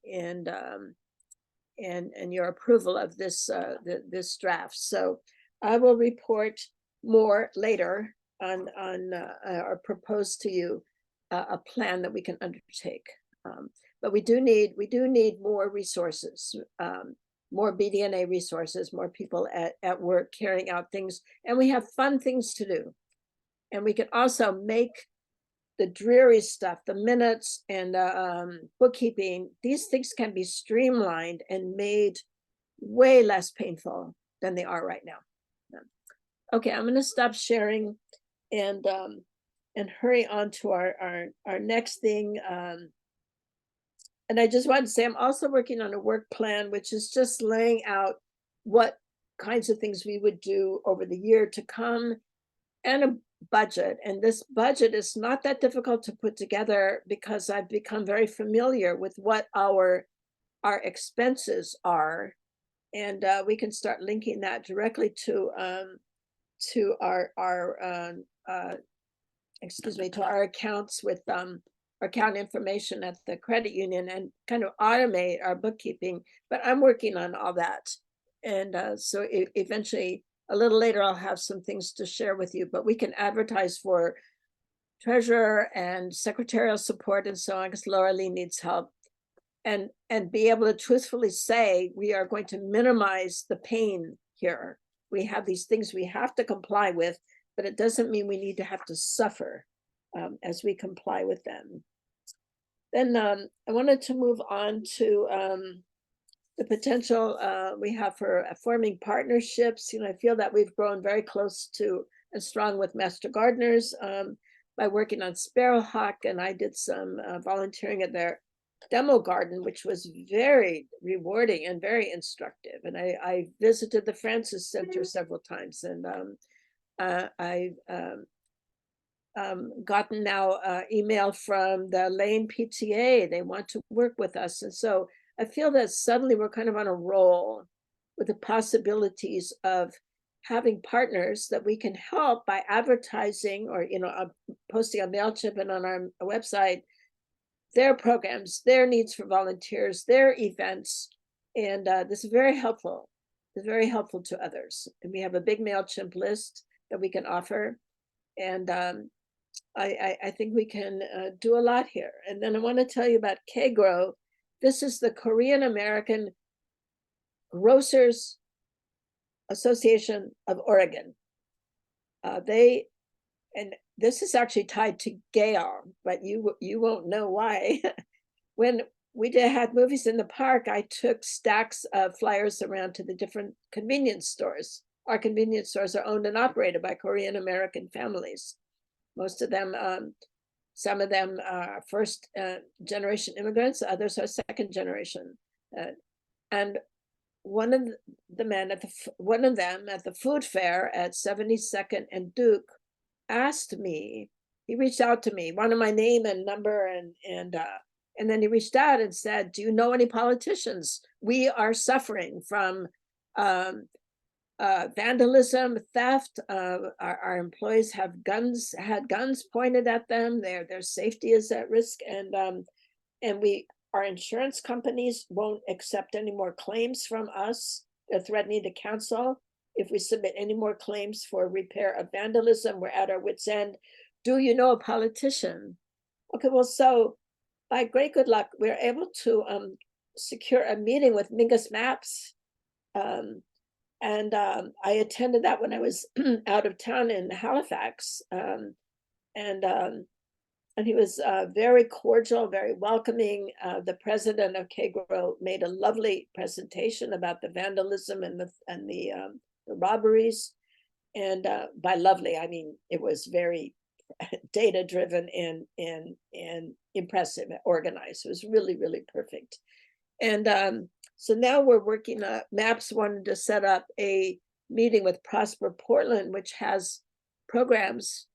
your approval of this this draft. So I will report more later on or propose to you a plan that we can undertake. But we do need more resources, more BDNA resources, more people at work carrying out things, and we have fun things to do. And we can also make the dreary stuff, the minutes and bookkeeping, these things can be streamlined and made way less painful than they are right now. Okay, I'm going to stop sharing and hurry on to our next thing. And I just wanted to say I'm also working on a work plan, which is just laying out what kinds of things we would do over the year to come, and a budget. And this budget is not that difficult to put together because I've become very familiar with what our expenses are, and we can start linking that directly to our excuse me, to our accounts with our account information at the credit union, and kind of automate our bookkeeping. But I'm working on all that, and so eventually, a little later, I'll have some things to share with you. But we can advertise for treasurer and secretarial support and so on, because Laura Lee needs help, and be able to truthfully say we are going to minimize the pain here. We have these things we have to comply with, but it doesn't mean we need to have to suffer as we comply with them. Then I wanted to move on to the potential we have for forming partnerships. I feel that we've grown very close to and strong with Master Gardeners by working on Sparrowhawk, and I did some volunteering at their demo garden, which was very rewarding and very instructive. And I visited the Francis Center several times, and I've gotten now email from the Lane PTA. They want to work with us. And so I feel that suddenly we're kind of on a roll with the possibilities of having partners that we can help by advertising or, posting on MailChimp and on our website, their programs, their needs for volunteers, their events. And this is very helpful. It's very helpful to others. And we have a big MailChimp list that we can offer. And I think we can do a lot here. And then I want to tell you about KGRO. This is the Korean American Grocers Association of Oregon. And this is actually tied to Gail, but you won't know why. When we had movies in the park, I took stacks of flyers around to the different convenience stores. Our convenience stores are owned and operated by Korean American families. Most of them, some of them are first generation immigrants, others are second generation. And one of them at the food fair at 72nd and Duke asked me, he reached out to me, wanted my name and number, and then he reached out and said, do you know any politicians? We are suffering from vandalism, theft. Our employees had guns pointed at them. Their safety is at risk, and our insurance companies won't accept any more claims from us. threatening to council. If we submit any more claims for repair of vandalism, we're at our wits' end. Do you know a politician? Okay, well, so by great good luck, we were able to secure a meeting with Mingus Maps. I attended that when I was out of town in Halifax. And he was very cordial, very welcoming. The president of KGRO made a lovely presentation about the vandalism and the robberies. And by lovely, I mean it was very data driven and impressive, organized. It was really, really perfect. And so now we're working. MAPS wanted to set up a meeting with Prosper Portland, which has programs.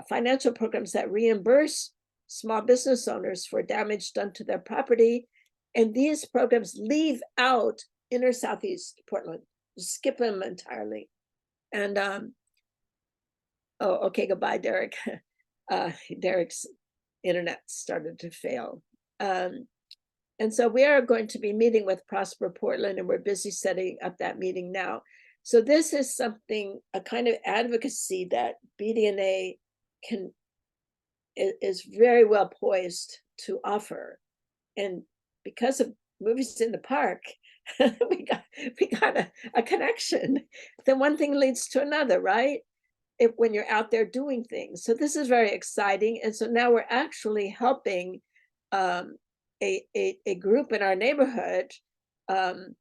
Financial programs that reimburse small business owners for damage done to their property. And these programs leave out inner Southeast Portland, skip them entirely. And oh, okay, goodbye, Derek. Derek's internet started to fail. And so we are going to be meeting with Prosper Portland, and we're busy setting up that meeting now. So this is something, a kind of advocacy that BDNA is very well poised to offer. And because of Movies in the Park, we got a connection. Then one thing leads to another, right? When you're out there doing things. So this is very exciting. And so now we're actually helping a group in our neighborhood. And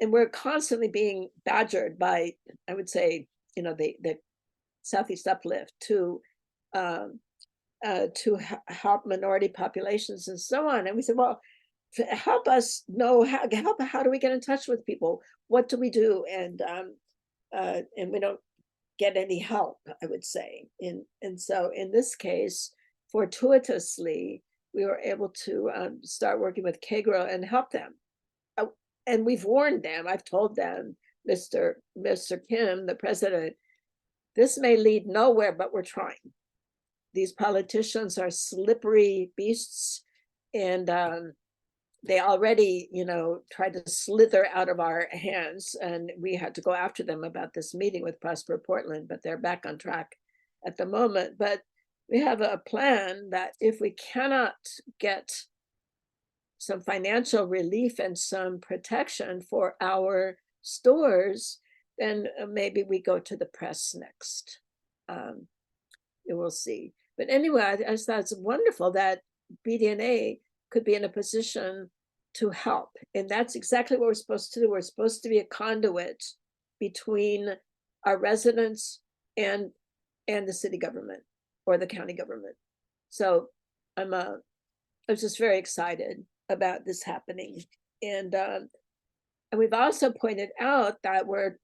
we're constantly being badgered by, I would say, the Southeast Uplift to help minority populations and so on. And we said, well, help us know how do we get in touch with people? What do we do? And we don't get any help, I would say. And so in this case, fortuitously, we were able to start working with KGRO and help them. And we've warned them. I've told them, Mr. Kim, the president, this may lead nowhere, but we're trying. These politicians are slippery beasts, and they already, tried to slither out of our hands, and we had to go after them about this meeting with Prosper Portland, but they're back on track at the moment. But we have a plan that if we cannot get some financial relief and some protection for our stores, then maybe we go to the press next. We'll see. But anyway, I just thought it's wonderful that BDNA could be in a position to help. And that's exactly what we're supposed to do. We're supposed to be a conduit between our residents and the city government or the county government. So I was just very excited about this happening. And we've also pointed out that we're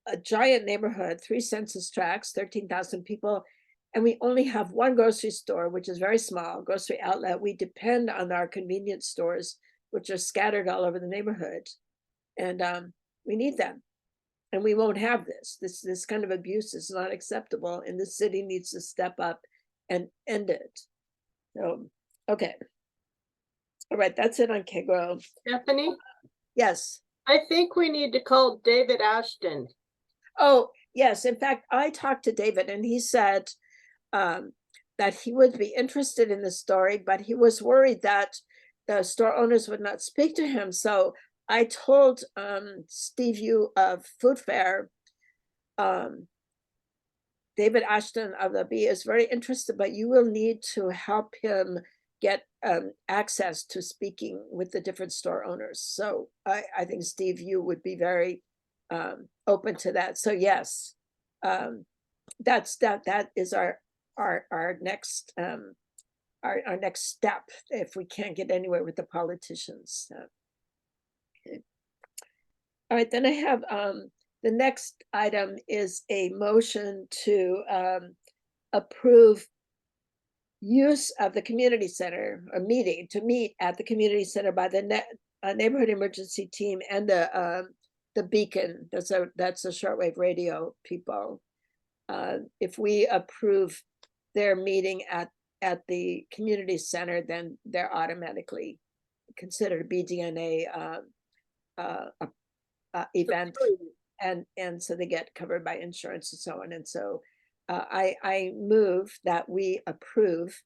a giant neighborhood, 3 census tracts, 13,000 people, and we only have one grocery store, which is very small, grocery outlet. We depend on our convenience stores, which are scattered all over the neighborhood. And we need them. And we won't have this. This kind of abuse is not acceptable, and the city needs to step up and end it. So, okay. All right, that's it on KGRO. Stephanie? Yes. I think we need to call David Ashton. Oh, yes. In fact, I talked to David, and he said that he would be interested in the story, but he was worried that the store owners would not speak to him. So I told Steve Yu of Food Fair, David Ashton of the B is very interested, but you will need to help him get access to speaking with the different store owners. So I think Steve Yu would be very open to that. So yes, that is our next our next step if we can't get anywhere with the politicians. Okay. All right, then I have the next item is a motion to approve use of the community center, or meet at the community center by the neighborhood emergency team and the Beacon. That's a shortwave radio people. If we approve their meeting at the community center, then they're automatically considered BDNA event, and so they get covered by insurance and so on. And so I move that we approve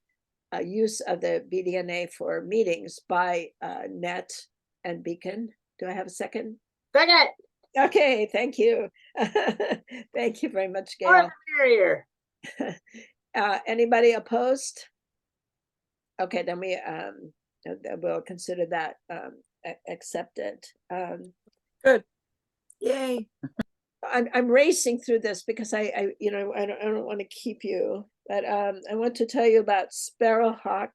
use of the BDNA for meetings by Net and Beacon. Do I have a second? Second. Okay, thank you. Thank you very much, More Gail. the merrier. Anybody opposed? Okay, then we'll consider that accepted. Good. Yay. I'm racing through this because I don't want to keep you, but I want to tell you about Sparrowhawk,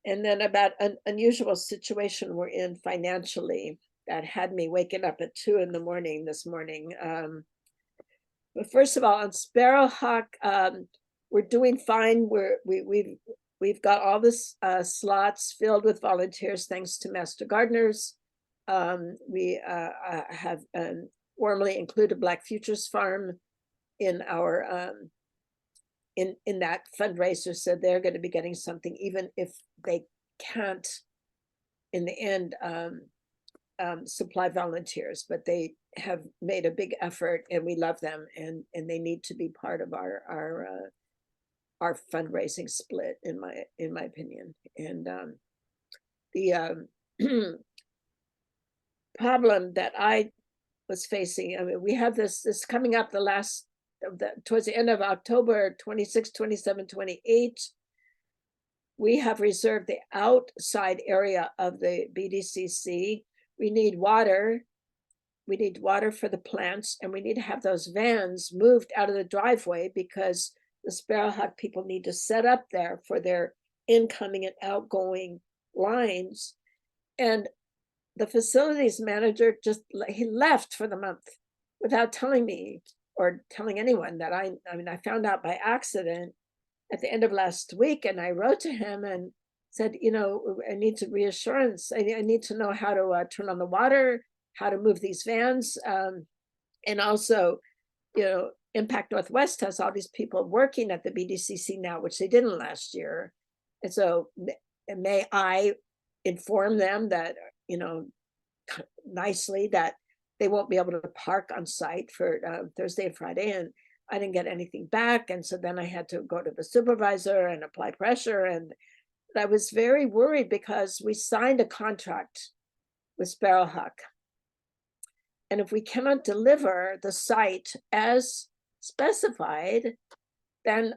and then about an unusual situation we're in financially that had me waking up at 2 a.m. this morning. But first of all, on Sparrowhawk, we're doing fine. We've got all this slots filled with volunteers thanks to Master Gardeners. We have warmly included Black Futures Farm in our in that fundraiser, so they're going to be getting something, even if they can't in the end supply volunteers, but they have made a big effort, and we love them, and they need to be part of our fundraising split, in my opinion. And the problem that I was facing, I mean, we have this coming up towards the end of October 26, 27, 28. We have reserved the outside area of the BDCC. We need water. We need water for the plants, and we need to have those vans moved out of the driveway because the Sparrowhawk people need to set up there for their incoming and outgoing lines. And the facilities manager he left for the month without telling me or telling anyone that I found out by accident at the end of last week, and I wrote to him and said, I need to reassurance. I need to know how to turn on the water, how to move these vans. And also, Impact Northwest has all these people working at the BDCC now, which they didn't last year. And so may I inform them that, nicely, that they won't be able to park on site for Thursday and Friday. And I didn't get anything back. And so then I had to go to the supervisor and apply pressure. And I was very worried because we signed a contract with Sparrowhawk. And if we cannot deliver the site as specified, then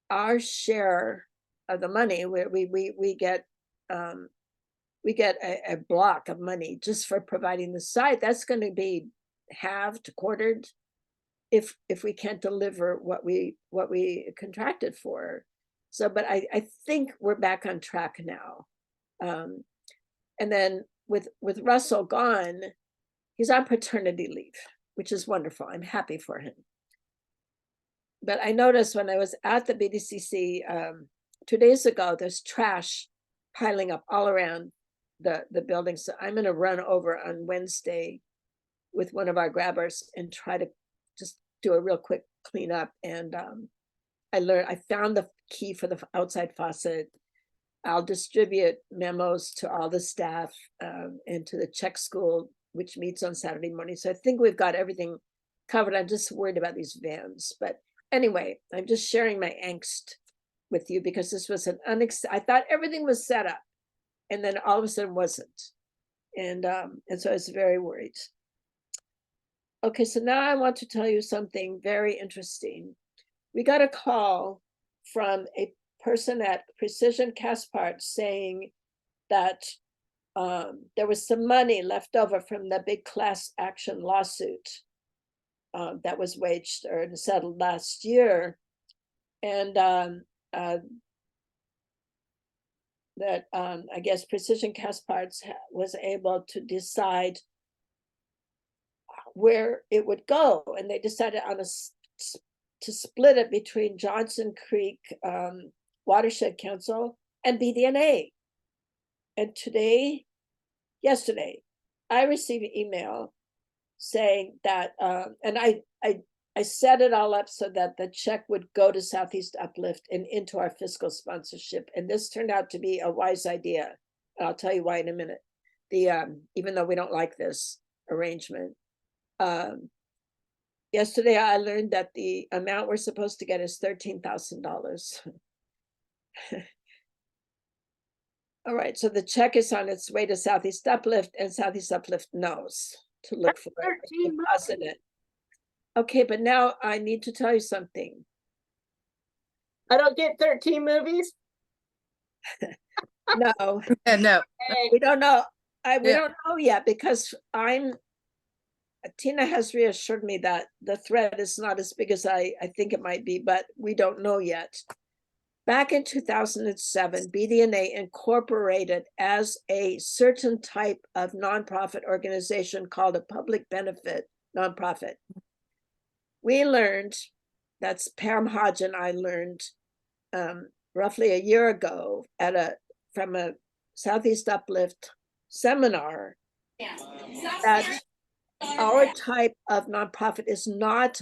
our share of the money, we get a block of money just for providing the site. That's going to be halved, quartered, if we can't deliver what we contracted for. So, but I think we're back on track now. And then with Russell gone, he's on paternity leave, which is wonderful. I'm happy for him. But I noticed when I was at the BDCC 2 days ago, there's trash piling up all around the building. So I'm going to run over on Wednesday with one of our grabbers and try to just do a real quick cleanup. And I found the key for the outside faucet. I'll distribute memos to all the staff and to the Czech school, which meets on Saturday morning. So I think we've got everything covered. I'm just worried about these vans. But anyway, I'm just sharing my angst with you because this was I thought everything was set up, and then all of a sudden wasn't. And so I was very worried. Okay, so now I want to tell you something very interesting. We got a call from a person at Precision Cast Parts saying that there was some money left over from the big class action lawsuit that was waged or settled last year. And that I guess Precision Cast Parts was able to decide where it would go. And they decided to split it between Johnson Creek Watershed Council and BDNA. And yesterday, I received an email saying that, and I set it all up so that the check would go to Southeast Uplift and into our fiscal sponsorship. And this turned out to be a wise idea. And I'll tell you why in a minute. Even though we don't like this, arrangement. Yesterday I learned that the amount we're supposed to get is $13,000. All right, so the check is on its way to Southeast Uplift, and Southeast Uplift knows to look for it, 13 deposit it. Okay, but now I need to tell you something. I don't get 13 movies. No, No. Hey, we don't know. We Yeah. don't know yet because Tina has reassured me that the threat is not as big as I think it might be, but we don't know yet. Back in 2007, BDNA incorporated as a certain type of nonprofit organization called a public benefit nonprofit. We learned, that's Pam Hodge and I learned roughly a year ago from a Southeast Uplift seminar that our type of nonprofit is not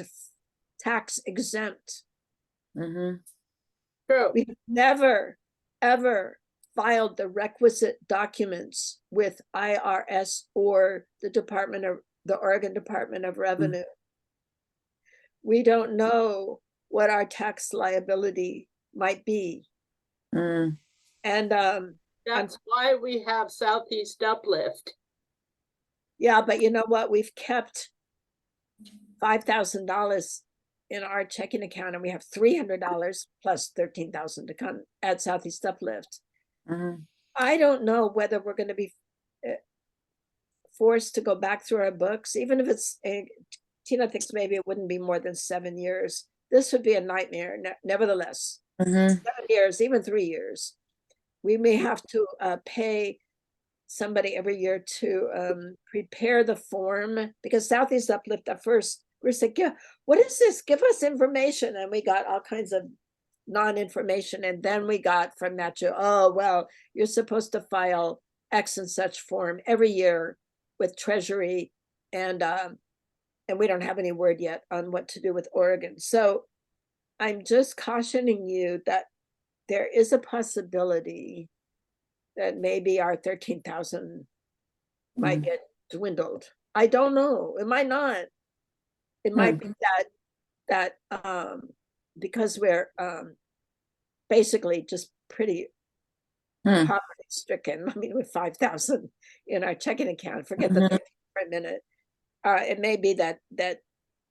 tax exempt. Mm-hmm. true. We've never, ever filed the requisite documents with IRS or the Oregon Department of Revenue. We don't know what our tax liability might be. Mm. And That's why we have Southeast Uplift. yeah, but you know what? We've kept $5,000 in our checking account, and we have $300 plus $13,000 to come at Southeast Uplift. Mm-hmm. I don't know whether we're going to be forced to go back through our books, even if it's Tina thinks maybe it wouldn't be more than 7 years. This would be a nightmare. Nevertheless, Mm-hmm. 7 years, even 3 years, we may have to pay somebody every year to prepare the form, because Southeast Uplift at first we're like, yeah, what is this? Give us information. And we got all kinds of non-information. And then we got from that, oh, well, you're supposed to file X and such form every year with Treasury. And we don't have any word yet on what to do with Oregon. So I'm just cautioning you that there is a possibility that maybe our 13,000 might get dwindled. I don't know. It might not. It might be that because we're basically just pretty poverty stricken. I mean, with 5,000 in our checking account, forget the 13 for a minute. It may be that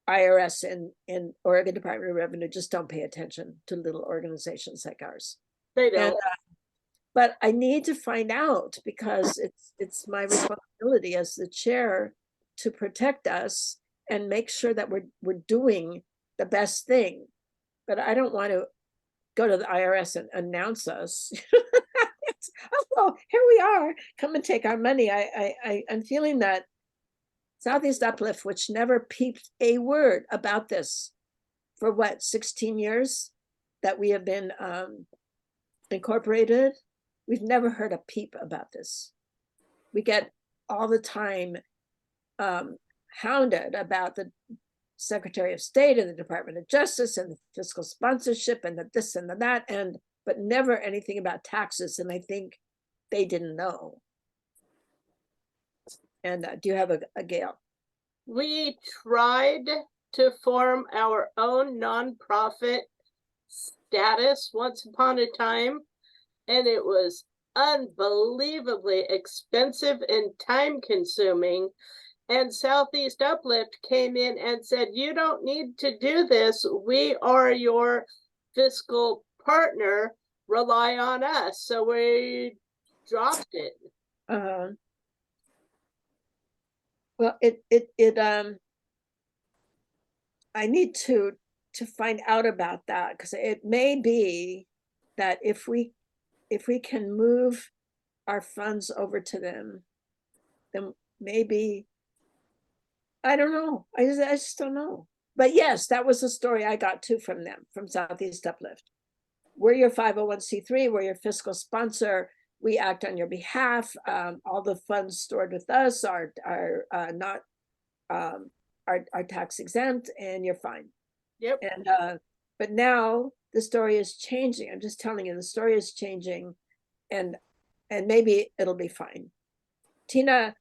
IRS and Oregon Department of Revenue just don't pay attention to little organizations like ours. They don't. And, but I need to find out, because it's my responsibility as the chair to protect us and make sure that we're doing the best thing. But I don't want to go to the IRS and announce us. Oh, here we are. Come and take our money. I'm feeling that Southeast Uplift, which never peeped a word about this for what, 16 years that we have been incorporated, we've never heard a peep about this. We get all the time hounded about the Secretary of State and the Department of Justice and the fiscal sponsorship and the this and the that, but never anything about taxes. And I think they didn't know. And do you have a Gail? We tried to form our own nonprofit status once upon a time, and it was unbelievably expensive and time consuming. And Southeast Uplift came in and said, you don't need to do this. We are your fiscal partner. Rely on us. So we dropped it. Well, I need to find out about that, because it may be that if we can move our funds over to them, then maybe, I don't know. I just don't know. But yes, that was the story I got too from them, from Southeast Uplift. We're your 501c3, we're your fiscal sponsor. We act on your behalf. All the funds stored with us are not are tax exempt, and you're fine. Yep. And but now the story is changing. I'm just telling you, the story is changing, and maybe it'll be fine. Tina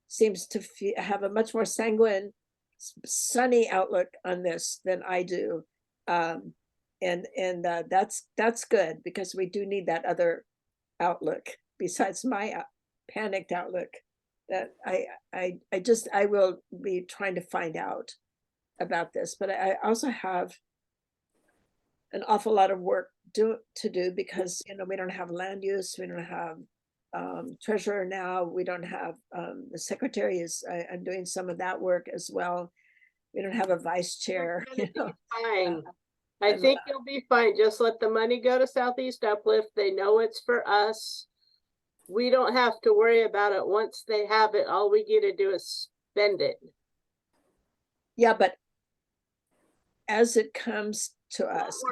seems to have a much more sanguine, sunny outlook on this than I do. That's good, because we do need that other outlook besides my panicked outlook. That I will be trying to find out about this, but I also have an awful lot of work to do, because we don't have land use, we don't have treasurer now, we don't have the secretary I'm doing some of that work as well. We don't have a vice chair. Fine. I think you'll be fine. Just let the money go to Southeast Uplift. They know it's for us. We don't have to worry about it. Once they have it, all we get to do is spend it. Yeah, but as it comes to us,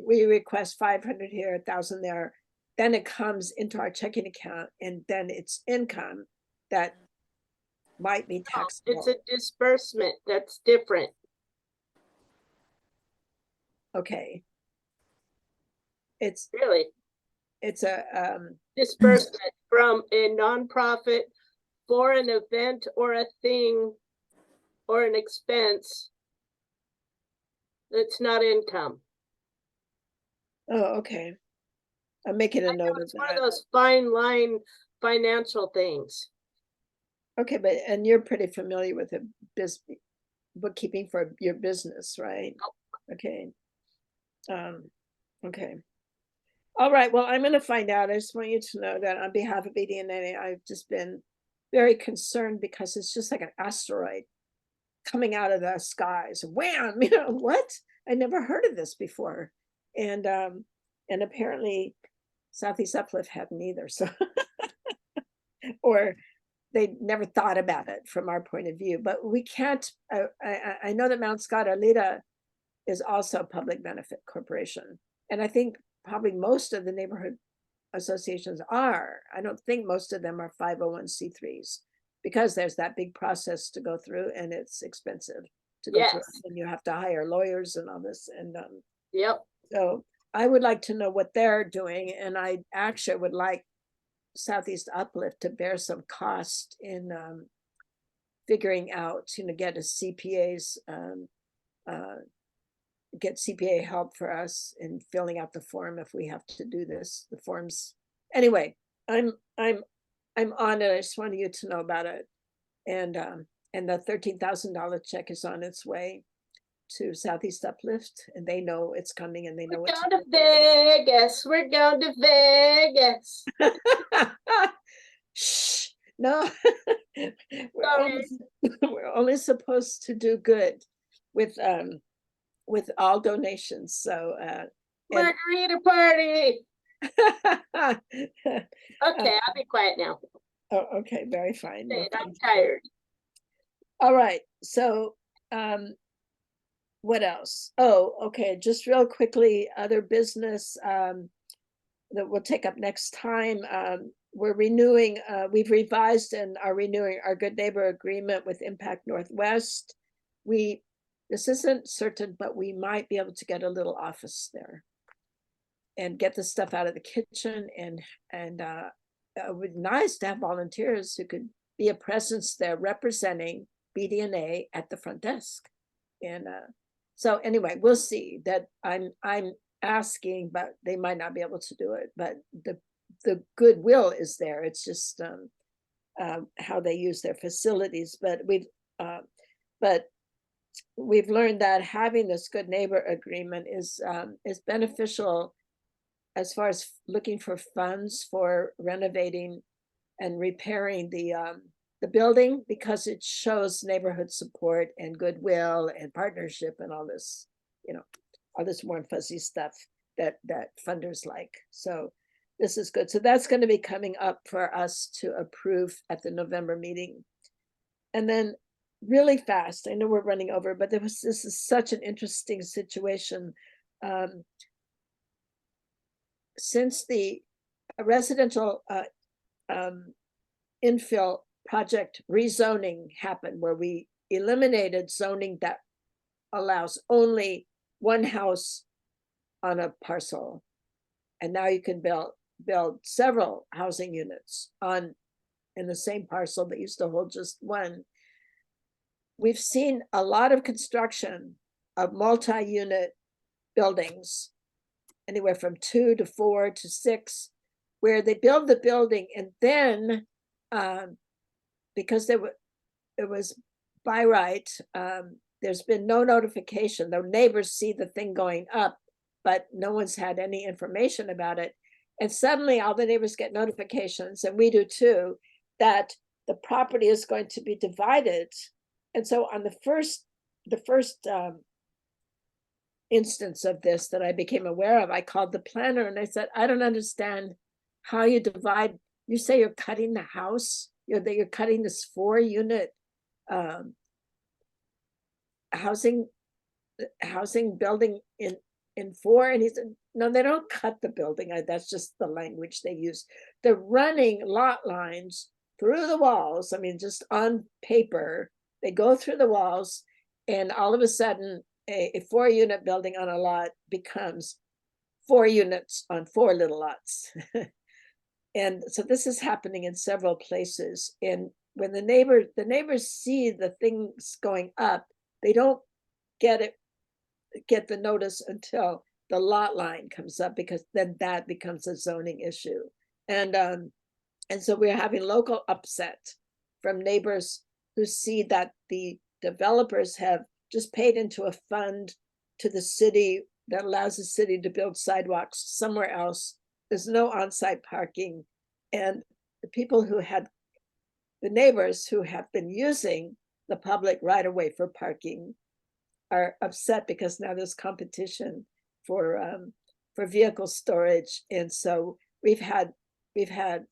we request 500 here, 1,000 there, then it comes into our checking account, and then it's income that might be taxable. It's a disbursement. That's different. Okay. It's a disbursement from a nonprofit for an event or a thing or an expense that's not income. Oh, okay. I'm making a note of It's one that. of those fine line financial things. Okay, and you're pretty familiar with the bookkeeping for your business, right? Okay. Okay. All right. Well, I'm going to find out. I just want you to know that on behalf of BDNA, I've just been very concerned, because it's just like an asteroid coming out of the skies. Wham! What? I never heard of this before. And apparently Southeast Uplift hadn't either. So, or they never thought about it from our point of view. But we can't, I know that Mount Scott Arleta is also a public benefit corporation. And I think probably most of the neighborhood associations are. I don't think most of them are 501c3s, because there's that big process to go through, and it's expensive to go through, and you have to hire lawyers and all this. And so I would like to know what they're doing, and I actually would like Southeast Uplift to bear some cost in figuring out, get a CPA's get CPA help for us in filling out the form if we have to do this. The forms. Anyway, I'm on it. I just wanted you to know about it. And the $13,000 check is on its way to Southeast Uplift, and they know it's coming, and they know what to do. Vegas. We're going to Vegas. Shh. No. we're only supposed to do good with all donations. So margarita party. Okay, I'll be quiet now. Oh, okay, very fine. Well, I'm tired. All right. So what else? Oh, okay. Just real quickly, other business that we'll take up next time. We're renewing, we've revised and are renewing our Good Neighbor agreement with Impact Northwest. This isn't certain, but we might be able to get a little office there and get the stuff out of the kitchen, and it would be nice to have volunteers who could be a presence there representing BDNA at the front desk. And so anyway, we'll see. That I'm asking, but they might not be able to do it. But the goodwill is there. It's just how they use their facilities. But we've learned that having this Good Neighbor agreement is beneficial as far as looking for funds for renovating and repairing the building, because it shows neighborhood support and goodwill and partnership and all this, all this warm fuzzy stuff that funders like. So this is good. So that's going to be coming up for us to approve at the November meeting. And then really fast, I know we're running over, but this is such an interesting situation. Since the residential infill project rezoning happened, where we eliminated zoning that allows only one house on a parcel, and now you can build several housing units on in the same parcel that used to hold just one. We've seen a lot of construction of multi-unit buildings, anywhere from 2 to 4 to 6, where they build the building and then because it was by right, there's been no notification. The neighbors see the thing going up, but no one's had any information about it. And suddenly all the neighbors get notifications, and we do too, that the property is going to be divided. And so on the first instance of this that I became aware of, I called the planner and I said, I don't understand how you divide. You say you're cutting the house, you're cutting this 4-unit housing building in 4. And he said, no, they don't cut the building. That's just the language they use. They're running lot lines through the walls. I mean, just on paper, they go through the walls, and all of a sudden a 4-unit building on a lot becomes 4 units on 4 little lots. And so this is happening in several places. And when the neighbors see the things going up, they don't get the notice until the lot line comes up, because then that becomes a zoning issue. And so we're having local upset from neighbors who see that the developers have just paid into a fund to the city that allows the city to build sidewalks somewhere else. There's no on-site parking. And the neighbors who have been using the public right of way for parking are upset because now there's competition for vehicle storage. And so we've had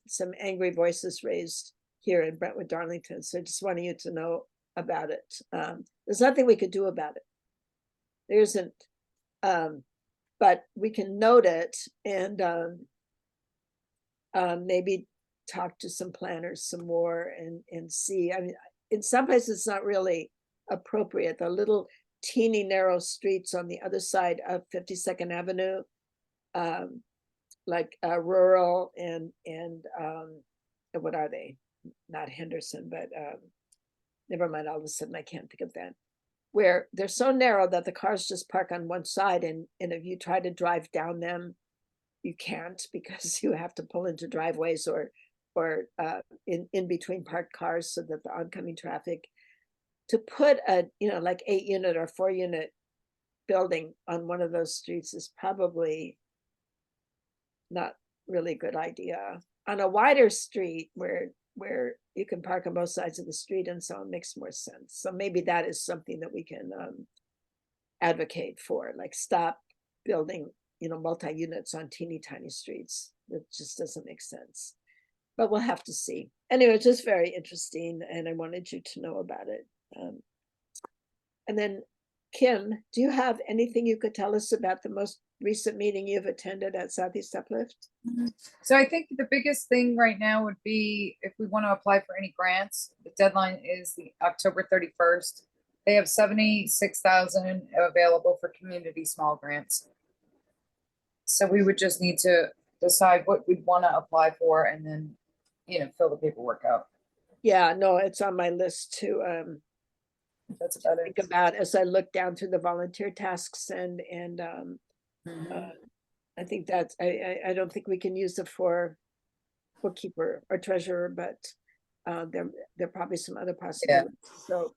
some angry voices raised here in Brentwood Darlington. So just wanting you to know about it. There's nothing we could do about it. There isn't, but we can note it and maybe talk to some planners some more and see. I mean, in some places it's not really appropriate. The little teeny narrow streets on the other side of 52nd Avenue, like rural and what are they? Not Henderson, but never mind, all of a sudden I can't think of that. Where they're so narrow that the cars just park on one side, and if you try to drive down them, you can't, because you have to pull into driveways or in between parked cars so that the oncoming traffic. To put a like 8-unit or 4-unit building on one of those streets is probably not really a good idea. On a wider street where you can park on both sides of the street, and so it makes more sense. So maybe that is something that we can advocate for, like stop building multi-units on teeny tiny streets. That just doesn't make sense, but we'll have to see. Anyway, it's just very interesting, and I wanted you to know about it. And then Kim, do you have anything you could tell us about the most recent meeting you've attended at Southeast Uplift? So I think the biggest thing right now would be if we want to apply for any grants, the deadline is the October 31st. They have 76,000 available for community small grants. So we would just need to decide what we'd want to apply for and then, fill the paperwork out. Yeah, no, it's on my list to That's about it. think about as I look down through the volunteer tasks and I think that's I don't think we can use it for bookkeeper or treasurer, but there are probably some other possibilities. Yeah. So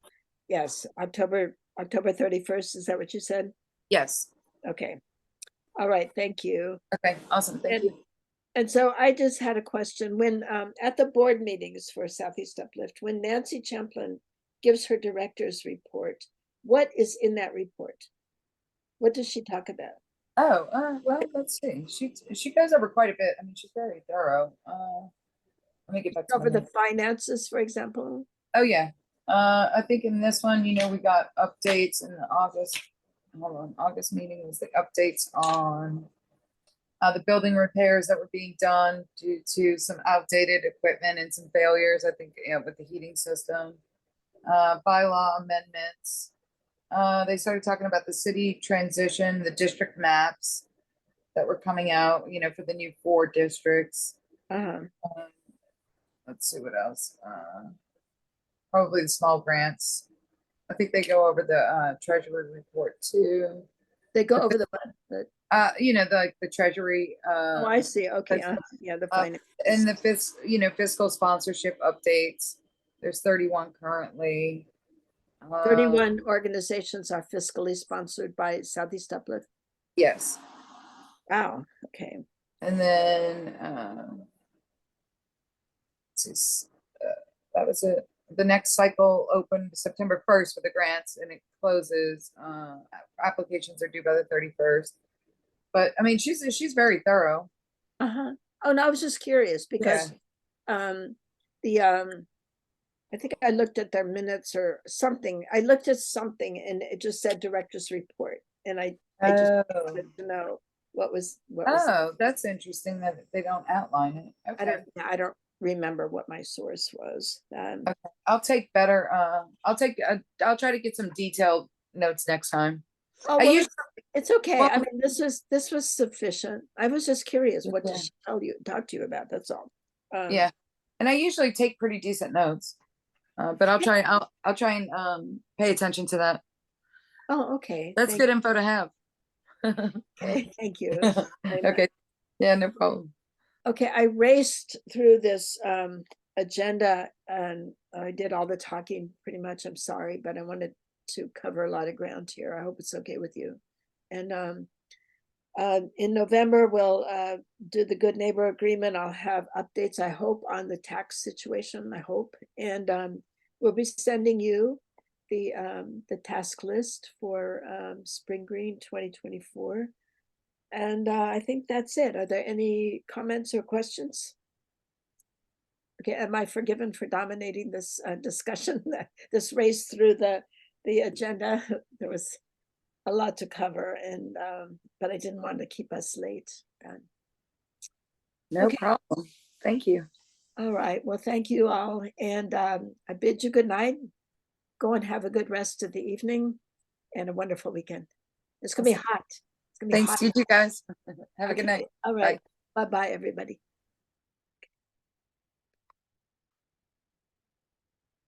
yes, October 31st, is that what you said? Yes. Okay. All right, thank you. Okay, awesome. Thank you. And so I just had a question. When at the board meetings for Southeast Uplift, when Nancy Champlin gives her director's report, what is in that report? What does she talk about? Oh, well, let's see. She goes over quite a bit. I mean, she's very thorough. Let me get back to over the finances, for example. Oh yeah. I think in this one, we got updates in the August meeting was the updates on the building repairs that were being done due to some outdated equipment and some failures, I think, with the heating system. Bylaw amendments. They started talking about the city transition, the district maps that were coming out, for the new 4 districts. let's see what else. Probably the small grants. I think they go over the treasury report too. They go over the You know, the treasury. oh, I see. Okay. Yeah, the finance. And the fiscal sponsorship updates. There's 31 currently. 31 organizations are fiscally sponsored by Southeast Uplift. Yes. Wow. Okay. And then that was it. The next cycle opened September 1st for the grants, and it closes. Applications are due by the 31st. But I mean, she's very thorough. Uh-huh. Oh, no, I was just curious because I think I looked at their minutes or something. I looked at something and it just said director's report. And I just wanted to know what was that's interesting that they don't outline it. Okay. I don't remember what my source was. Okay. I'll take better. I'll try to get some detailed notes next time. Oh, well, it's okay. I mean, this was sufficient. I was just curious. What did she talk to you about? That's all. Yeah, and I usually take pretty decent notes, but I'll try and pay attention to that. Oh, okay. That's good info to have. Okay, thank you. Okay, yeah, no problem. Okay, I raced through this agenda and I did all the talking pretty much. I'm sorry, but I wanted to cover a lot of ground here. I hope it's okay with you. And in November, we'll do the Good Neighbor Agreement. I'll have updates, I hope, on the tax situation, I hope. And we'll be sending you the task list for Spring Green 2024. And I think that's it. Are there any comments or questions? Okay, am I forgiven for dominating this discussion, this race through the agenda? There was a lot to cover, and but I didn't want to keep us late. No problem. Thank you. All right. Well, thank you all, and I bid you good night. Go and have a good rest of the evening, and a wonderful weekend. It's gonna be hot. It's gonna be Thanks hot. to you guys. Have a good night. All right. Bye bye, everybody.